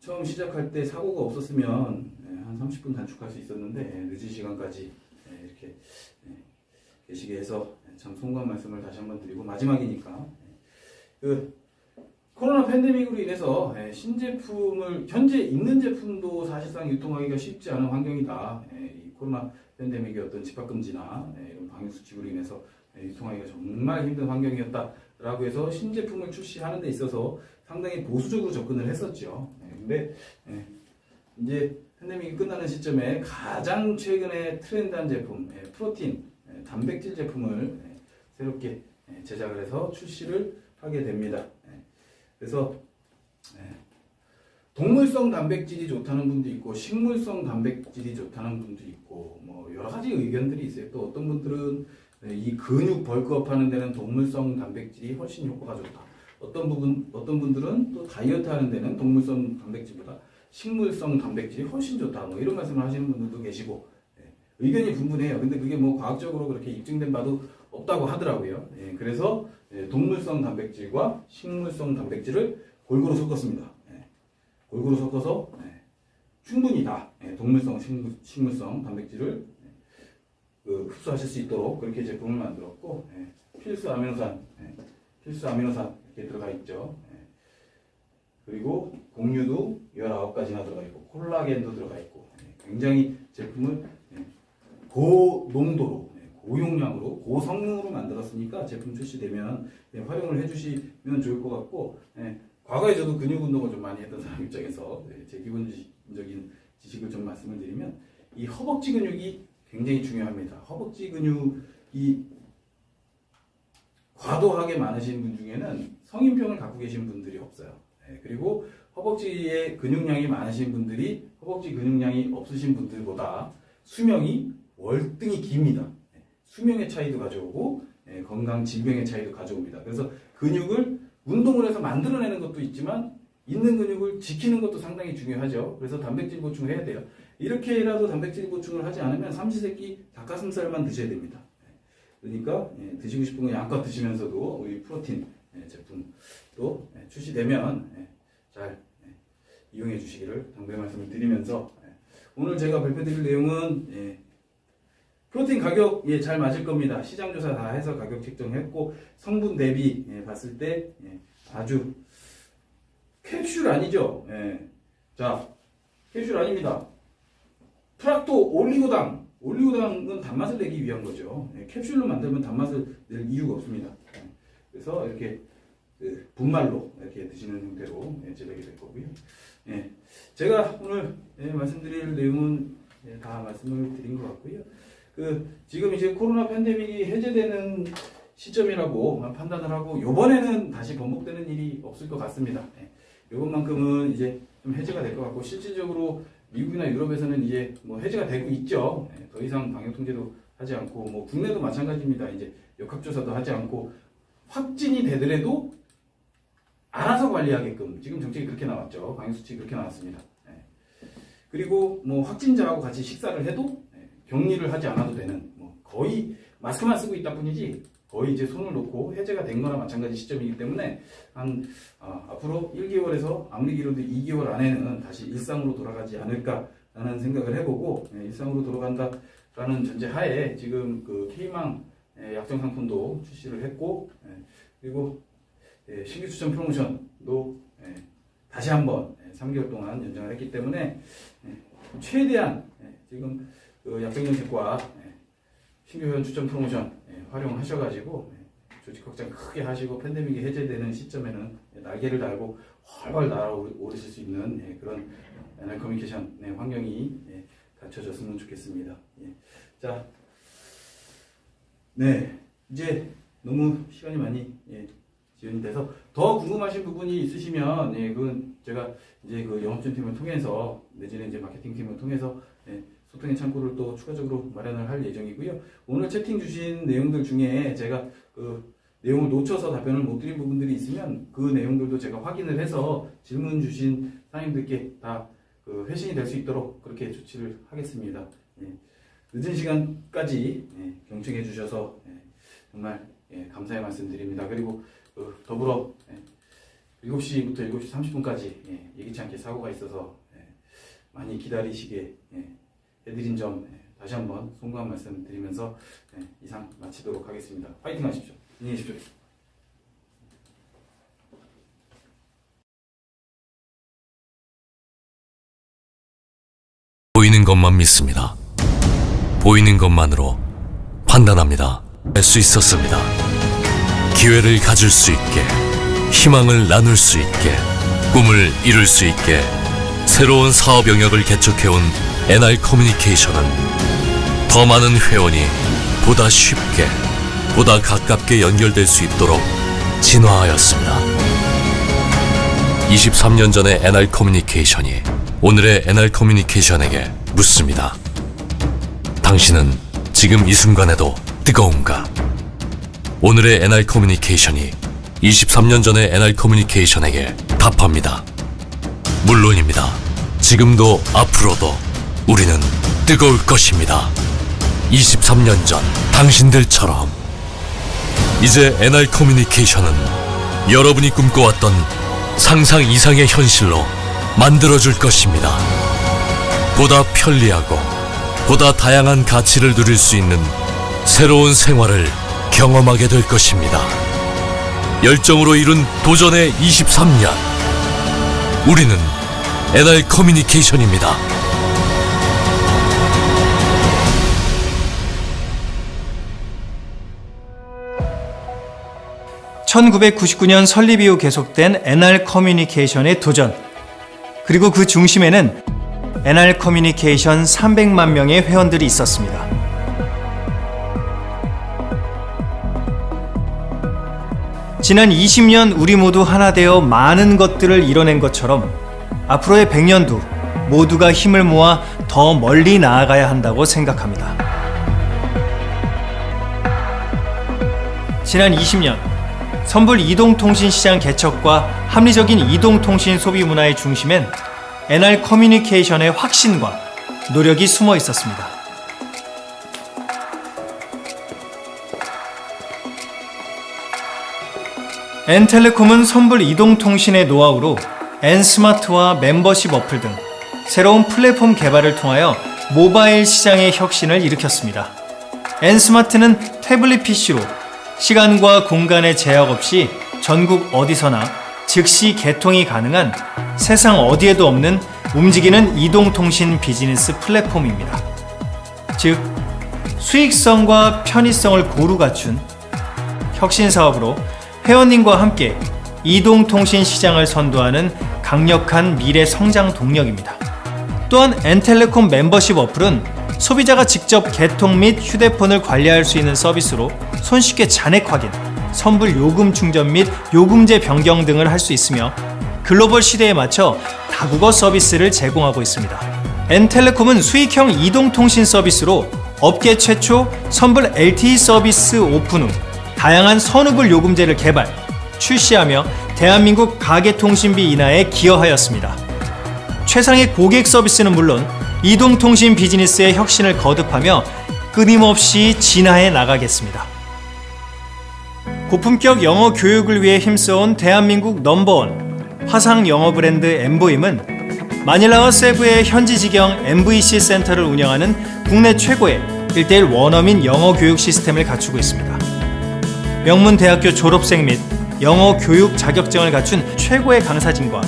A: 처음 시작할 때 사고가 없었으면 한 30분 단축할 수 있었는데 늦은 시간까지 이렇게 계시게 해서 참 송구한 말씀을 다시 한번 드리고 마지막이니까 코로나 팬데믹으로 인해서 신제품을 현재 있는 제품도 사실상 유통하기가 쉽지 않은 환경이다. 이 코로나 팬데믹의 어떤 집합금지나 이런 방역수칙으로 인해서 유통하기가 정말 힘든 환경이었다라고 해서 신제품을 출시하는 데 있어서 상당히 보수적으로 접근을 했었죠. 근데 이제 팬데믹이 끝나는 시점에 가장 최근에 트렌드한 제품, 프로틴, 단백질 제품을 새롭게 제작을 해서 출시를 하게 됩니다. 그래서 동물성 단백질이 좋다는 분도 있고 식물성 단백질이 좋다는 분도 있고 뭐 여러 가지 의견들이 있어요. 또 어떤 분들은 이 근육 벌크업 하는 데는 동물성 단백질이 훨씬 효과가 좋다. 어떤 분들은 또 다이어트 하는 데는 동물성 단백질보다 식물성 단백질이 훨씬 좋다. 뭐 이런 말씀을 하시는 분들도 계시고 의견이 분분해요. 근데 그게 뭐 과학적으로 그렇게 입증된 바도 없다고 하더라고요. 그래서 동물성 단백질과 식물성 단백질을 골고루 섞었습니다. 골고루 섞어서 충분히 다 동물성, 식물성 단백질을 흡수하실 수 있도록 그렇게 제품을 만들었고 필수 아미노산 이렇게 들어가 있죠. 그리고 곡류도 19가지나 들어가 있고 콜라겐도 들어가 있고 굉장히 제품을 고농도로 고용량으로 고성능으로 만들었으니까 제품 출시되면 활용을 해주시면 좋을 것 같고 과거에 저도 근육 운동을 좀 많이 했던 사람 입장에서 제 기본적인 지식을 좀 말씀을 드리면 이 허벅지 근육이 굉장히 중요합니다. 허벅지 근육이 과도하게 많으신 분 중에는 성인병을 갖고 계신 분들이 없어요. 그리고 허벅지에 근육량이 많으신 분들이 허벅지 근육량이 없으신 분들보다 수명이 월등히 깁니다. 수명의 차이도 가져오고 건강 질병의 차이도 가져옵니다. 그래서 근육을 운동을 해서 만들어내는 것도 있지만 있는 근육을 지키는 것도 상당히 중요하죠. 그래서 단백질 보충을 해야 돼요. 이렇게라도 단백질 보충을 하지 않으면 삼시세끼 닭가슴살만 드셔야 됩니다. 그러니까 드시고 싶은 거 양껏 드시면서도 우리 프로틴 제품도 출시되면 잘 이용해 주시기를 당부의 말씀을 드리면서 오늘 제가 발표드릴 내용은 프로틴 가격 잘 맞을 겁니다. 시장조사 다 해서 가격 책정했고 성분 대비 봤을 때 아주 캡슐 아니죠? 자, 캡슐 아닙니다. 프락토 올리고당은 단맛을 내기 위한 거죠. 캡슐로 만들면 단맛을 낼 이유가 없습니다. 그래서 이렇게 분말로 이렇게 드시는 형태로 제작이 될 거고요. 제가 오늘 말씀드릴 내용은 다 말씀을 드린 것 같고요. 지금 이제 코로나 팬데믹이 해제되는 시점이라고 판단을 하고 이번에는 다시 번복되는 일이 없을 것 같습니다. 이것만큼은 이제 좀 해제가 될 것 같고 실질적으로 미국이나 유럽에서는 이제 뭐 해제가 되고 있죠. 더 이상 방역 통제도 하지 않고 뭐 국내도 마찬가지입니다. 이제 역학조사도 하지 않고 확진이 되더라도 알아서 관리하게끔 지금 정책이 그렇게 나왔죠. 방역 수칙이 그렇게 나왔습니다. 그리고 뭐 확진자하고 같이 식사를 해도 격리를 하지 않아도 되는 뭐 거의 마스크만 쓰고 있다 뿐이지 거의 이제 손을 놓고 해제가 된 거나 마찬가지 시점이기 때문에 앞으로 1개월에서 아무리 길어도 2개월 안에는 다시 일상으로 돌아가지 않을까라는 생각을 해보고 일상으로 돌아간다라는 전제하에 지금 그 K망 약정 상품도 출시를 했고 그리고 신규 추천 프로모션도 다시 한번 3개월 동안 연장을 했기 때문에 최대한 지금 그 약정정책과 신규 회원 추천 프로모션 활용하셔가지고 조직 확장 크게 하시고 팬데믹이 해제되는 시점에는 날개를 달고 훨훨 날아오르실 수 있는 그런 NR 커뮤니케이션 환경이 갖춰졌으면 좋겠습니다. 자, 이제 너무 시간이 많이 지연이 돼서 더 궁금하신 부분이 있으시면 그건 제가 이제 그 영업진팀을 통해서 내지는 이제 마케팅팀을 통해서 소통의 창구를 또 추가적으로 마련을 할 예정이고요. 오늘 채팅 주신 내용들 중에 제가 그 내용을 놓쳐서 답변을 못 드린 부분들이 있으면 그 내용들도 제가 확인을 해서 질문 주신 사장님들께 다 그 회신이 될 수 있도록 그렇게 조치를 하겠습니다. 늦은 시간까지 경청해 주셔서 정말 감사의 말씀 드립니다. 그리고 더불어 7시부터 7시 30분까지 예기치 않게 사고가 있어서 많이 기다리시게 해드린 점 다시 한번 송구한 말씀 드리면서 이상 마치도록 하겠습니다. 파이팅 하십시오. 안녕히 계십시오.
B: 보이는 것만 믿습니다. 보이는 것만으로 판단합니다. 할 수 있었습니다. 기회를 가질 수 있게, 희망을 나눌 수 있게, 꿈을 이룰 수 있게 새로운 사업 영역을 개척해온 NR 커뮤니케이션은 더 많은 회원이 보다 쉽게, 보다 가깝게 연결될 수 있도록 진화하였습니다. 23년 전의 NR 커뮤니케이션이 오늘의 NR 커뮤니케이션에게 묻습니다. 당신은 지금 이 순간에도 뜨거운가? 오늘의 NR 커뮤니케이션이 23년 전의 NR 커뮤니케이션에게 답합니다. 물론입니다. 지금도 앞으로도 우리는 뜨거울 것입니다. 23년 전 당신들처럼 이제 NR 커뮤니케이션은 여러분이 꿈꿔왔던 상상 이상의 현실로 만들어줄 것입니다. 보다 편리하고 보다 다양한 가치를 누릴 수 있는 새로운 생활을 경험하게 될 것입니다. 열정으로 이룬 도전의 23년. 우리는 NR 커뮤니케이션입니다.
C: (1999년) 설립 이후 계속된 NR 커뮤니케이션의 도전, 그리고 그 중심에는 NR 커뮤니케이션 300만 명의 회원들이 있었습니다. 지난 20년 우리 모두 하나 되어 많은 것들을 이뤄낸 것처럼 앞으로의 100년도 모두가 힘을 모아 더 멀리 나아가야 한다고 생각합니다. 지난 20년 선불 이동통신 시장 개척과 합리적인 이동통신 소비 문화의 중심엔 NR 커뮤니케이션의 확신과 노력이 숨어 있었습니다. N텔레콤은 선불 이동통신의 노하우로 N스마트와 멤버십 어플 등 새로운 플랫폼 개발을 통하여 모바일 시장의 혁신을 일으켰습니다. N스마트는 태블릿 PC로 시간과 공간의 제약 없이 전국 어디서나 즉시 개통이 가능한 세상 어디에도 없는 움직이는 이동통신 비즈니스 플랫폼입니다. 즉, 수익성과 편의성을 고루 갖춘 혁신 사업으로 회원님과 함께 이동통신 시장을 선도하는 강력한 미래 성장 동력입니다. 또한 N텔레콤 멤버십 어플은 소비자가 직접 개통 및 휴대폰을 관리할 수 있는 서비스로 손쉽게 잔액 확인, 선불 요금 충전 및 요금제 변경 등을 할 수 있으며 글로벌 시대에 맞춰 다국어 서비스를 제공하고 있습니다. N텔레콤은 수익형 이동통신 서비스로 업계 최초 선불 LTE 서비스 오픈 후 다양한 선후불 요금제를 개발, 출시하며 대한민국 가계통신비 인하에 기여하였습니다. 최상의 고객 서비스는 물론 이동통신 비즈니스의 혁신을 거듭하며 끊임없이 진화해 나가겠습니다. 고품격 영어 교육을 위해 힘써온 대한민국 넘버원 화상 영어 브랜드 엠보임은 마닐라와 세부의 현지 직영 MVC 센터를 운영하는 국내 최고의 1:1 원어민 영어 교육 시스템을 갖추고 있습니다. 명문 대학교 졸업생 및 영어 교육 자격증을 갖춘 최고의 강사진과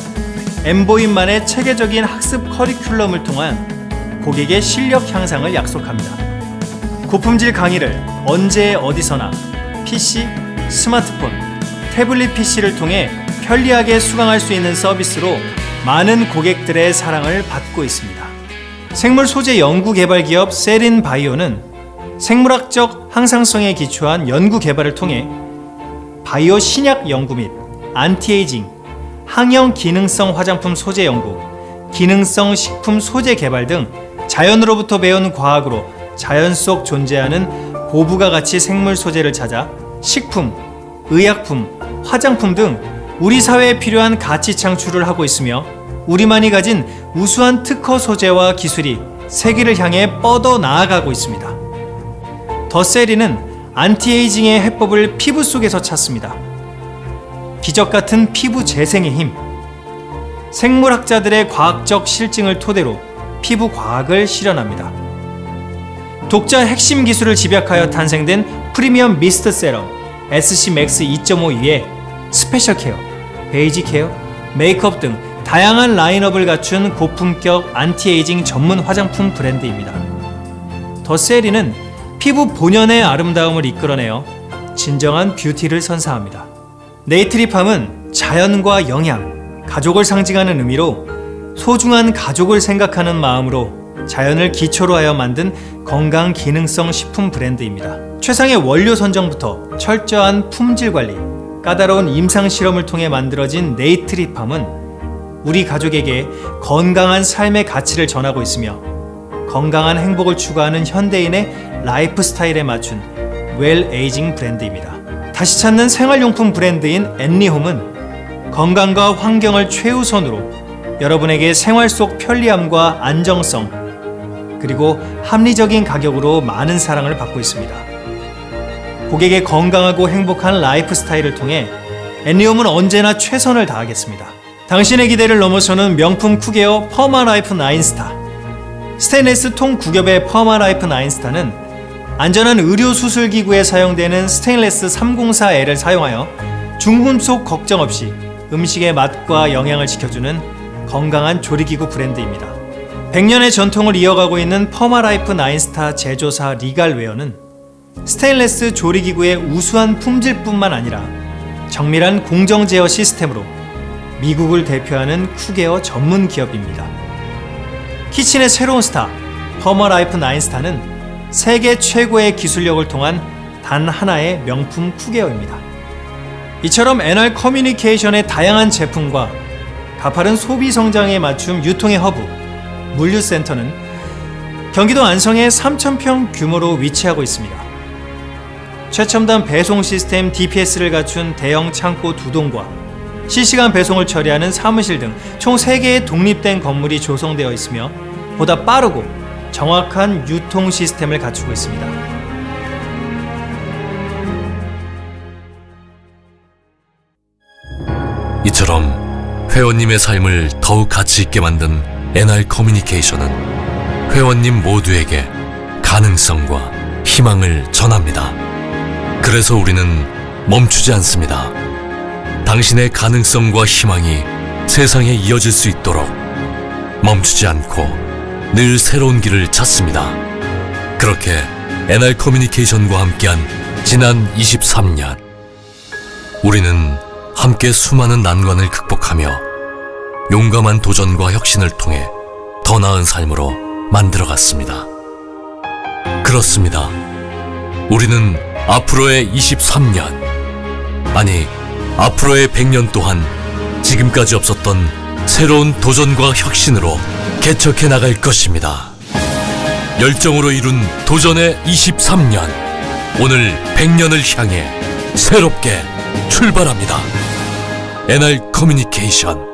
C: 엠보임만의 체계적인 학습 커리큘럼을 통한 고객의 실력 향상을 약속합니다. 고품질 강의를 언제 어디서나 PC, 스마트폰, 태블릿 PC를 통해 편리하게 수강할 수 있는 서비스로 많은 고객들의 사랑을 받고 있습니다. 생물 소재 연구 개발 기업 세린바이오는 생물학적 항상성에 기초한 연구 개발을 통해 바이오 신약 연구 및 안티에이징, 항염 기능성 화장품 소재 연구, 기능성 식품 소재 개발 등 자연으로부터 배운 과학으로 자연 속 존재하는 고부가 가치 생물 소재를 찾아 식품, 의약품, 화장품 등 우리 사회에 필요한 가치 창출을 하고 있으며 우리만이 가진 우수한 특허 소재와 기술이 세계를 향해 뻗어 나아가고 있습니다. 더세리는 안티에이징의 해법을 피부 속에서 찾습니다. 기적같은 피부 재생의 힘, 생물학자들의 과학적 실증을 토대로 피부 과학을 실현합니다. 독자 핵심 기술을 집약하여 탄생된 프리미엄 미스트 세럼 SC 맥스 2.5 위에 스페셜 케어, 베이지 케어, 메이크업 등 다양한 라인업을 갖춘 고품격 안티에이징 전문 화장품 브랜드입니다. 더세리는 피부 본연의 아름다움을 이끌어내어 진정한 뷰티를 선사합니다. 네이트리팜은 자연과 영양, 가족을 상징하는 의미로 소중한 가족을 생각하는 마음으로 자연을 기초로 하여 만든 건강 기능성 식품 브랜드입니다. 최상의 원료 선정부터 철저한 품질 관리, 까다로운 임상 실험을 통해 만들어진 네이트리팜은 우리 가족에게 건강한 삶의 가치를 전하고 있으며 건강한 행복을 추구하는 현대인의 라이프 스타일에 맞춘 웰 에이징 브랜드입니다. 다시 찾는 생활용품 브랜드인 앤리홈은 건강과 환경을 최우선으로 여러분에게 생활 속 편리함과 안정성 그리고 합리적인 가격으로 많은 사랑을 받고 있습니다. 고객의 건강하고 행복한 라이프 스타일을 통해 앤리홈은 언제나 최선을 다하겠습니다. 당신의 기대를 넘어서는 명품 쿡웨어 퍼마라이프 9스타. 스테인리스 통 9겹의 퍼마라이프 9스타는 안전한 의료 수술 기구에 사용되는 스테인리스 304L을 사용하여 중금속 걱정 없이 음식의 맛과 영양을 지켜주는 건강한 조리기구 브랜드입니다. 100년의 전통을 이어가고 있는 퍼마라이프 9스타 제조사 리갈웨어는 스테인리스 조리기구의 우수한 품질뿐만 아니라 정밀한 공정 제어 시스템으로 미국을 대표하는 쿡웨어 전문 기업입니다. 키친의 새로운 스타 퍼마라이프 9스타는 세계 최고의 기술력을 통한 단 하나의 명품 쿡웨어입니다. 이처럼 NR 커뮤니케이션의 다양한 제품과 가파른 소비 성장에 맞춤 유통의 허브 물류센터는 경기도 안성에 3,000평 규모로 위치하고 있습니다. 최첨단 배송 시스템 DPS를 갖춘 대형 창고 2동과 실시간 배송을 처리하는 사무실 등 총 3개의 독립된 건물이 조성되어 있으며 보다 빠르고 정확한 유통 시스템을 갖추고 있습니다.
B: 이처럼 회원님의 삶을 더욱 가치 있게 만든 NR 커뮤니케이션은 회원님 모두에게 가능성과 희망을 전합니다. 그래서 우리는 멈추지 않습니다. 당신의 가능성과 희망이 세상에 이어질 수 있도록 멈추지 않고 늘 새로운 길을 찾습니다. 그렇게 NR 커뮤니케이션과 함께한 지난 23년, 우리는 함께 수많은 난관을 극복하며 용감한 도전과 혁신을 통해 더 나은 삶으로 만들어갔습니다. 그렇습니다. 우리는 앞으로의 23년, 아니 앞으로의 100년 또한 지금까지 없었던 새로운 도전과 혁신으로 개척해 나갈 것입니다. 열정으로 이룬 도전의 23년, 오늘 100년을 향해 새롭게 출발합니다. NR 커뮤니케이션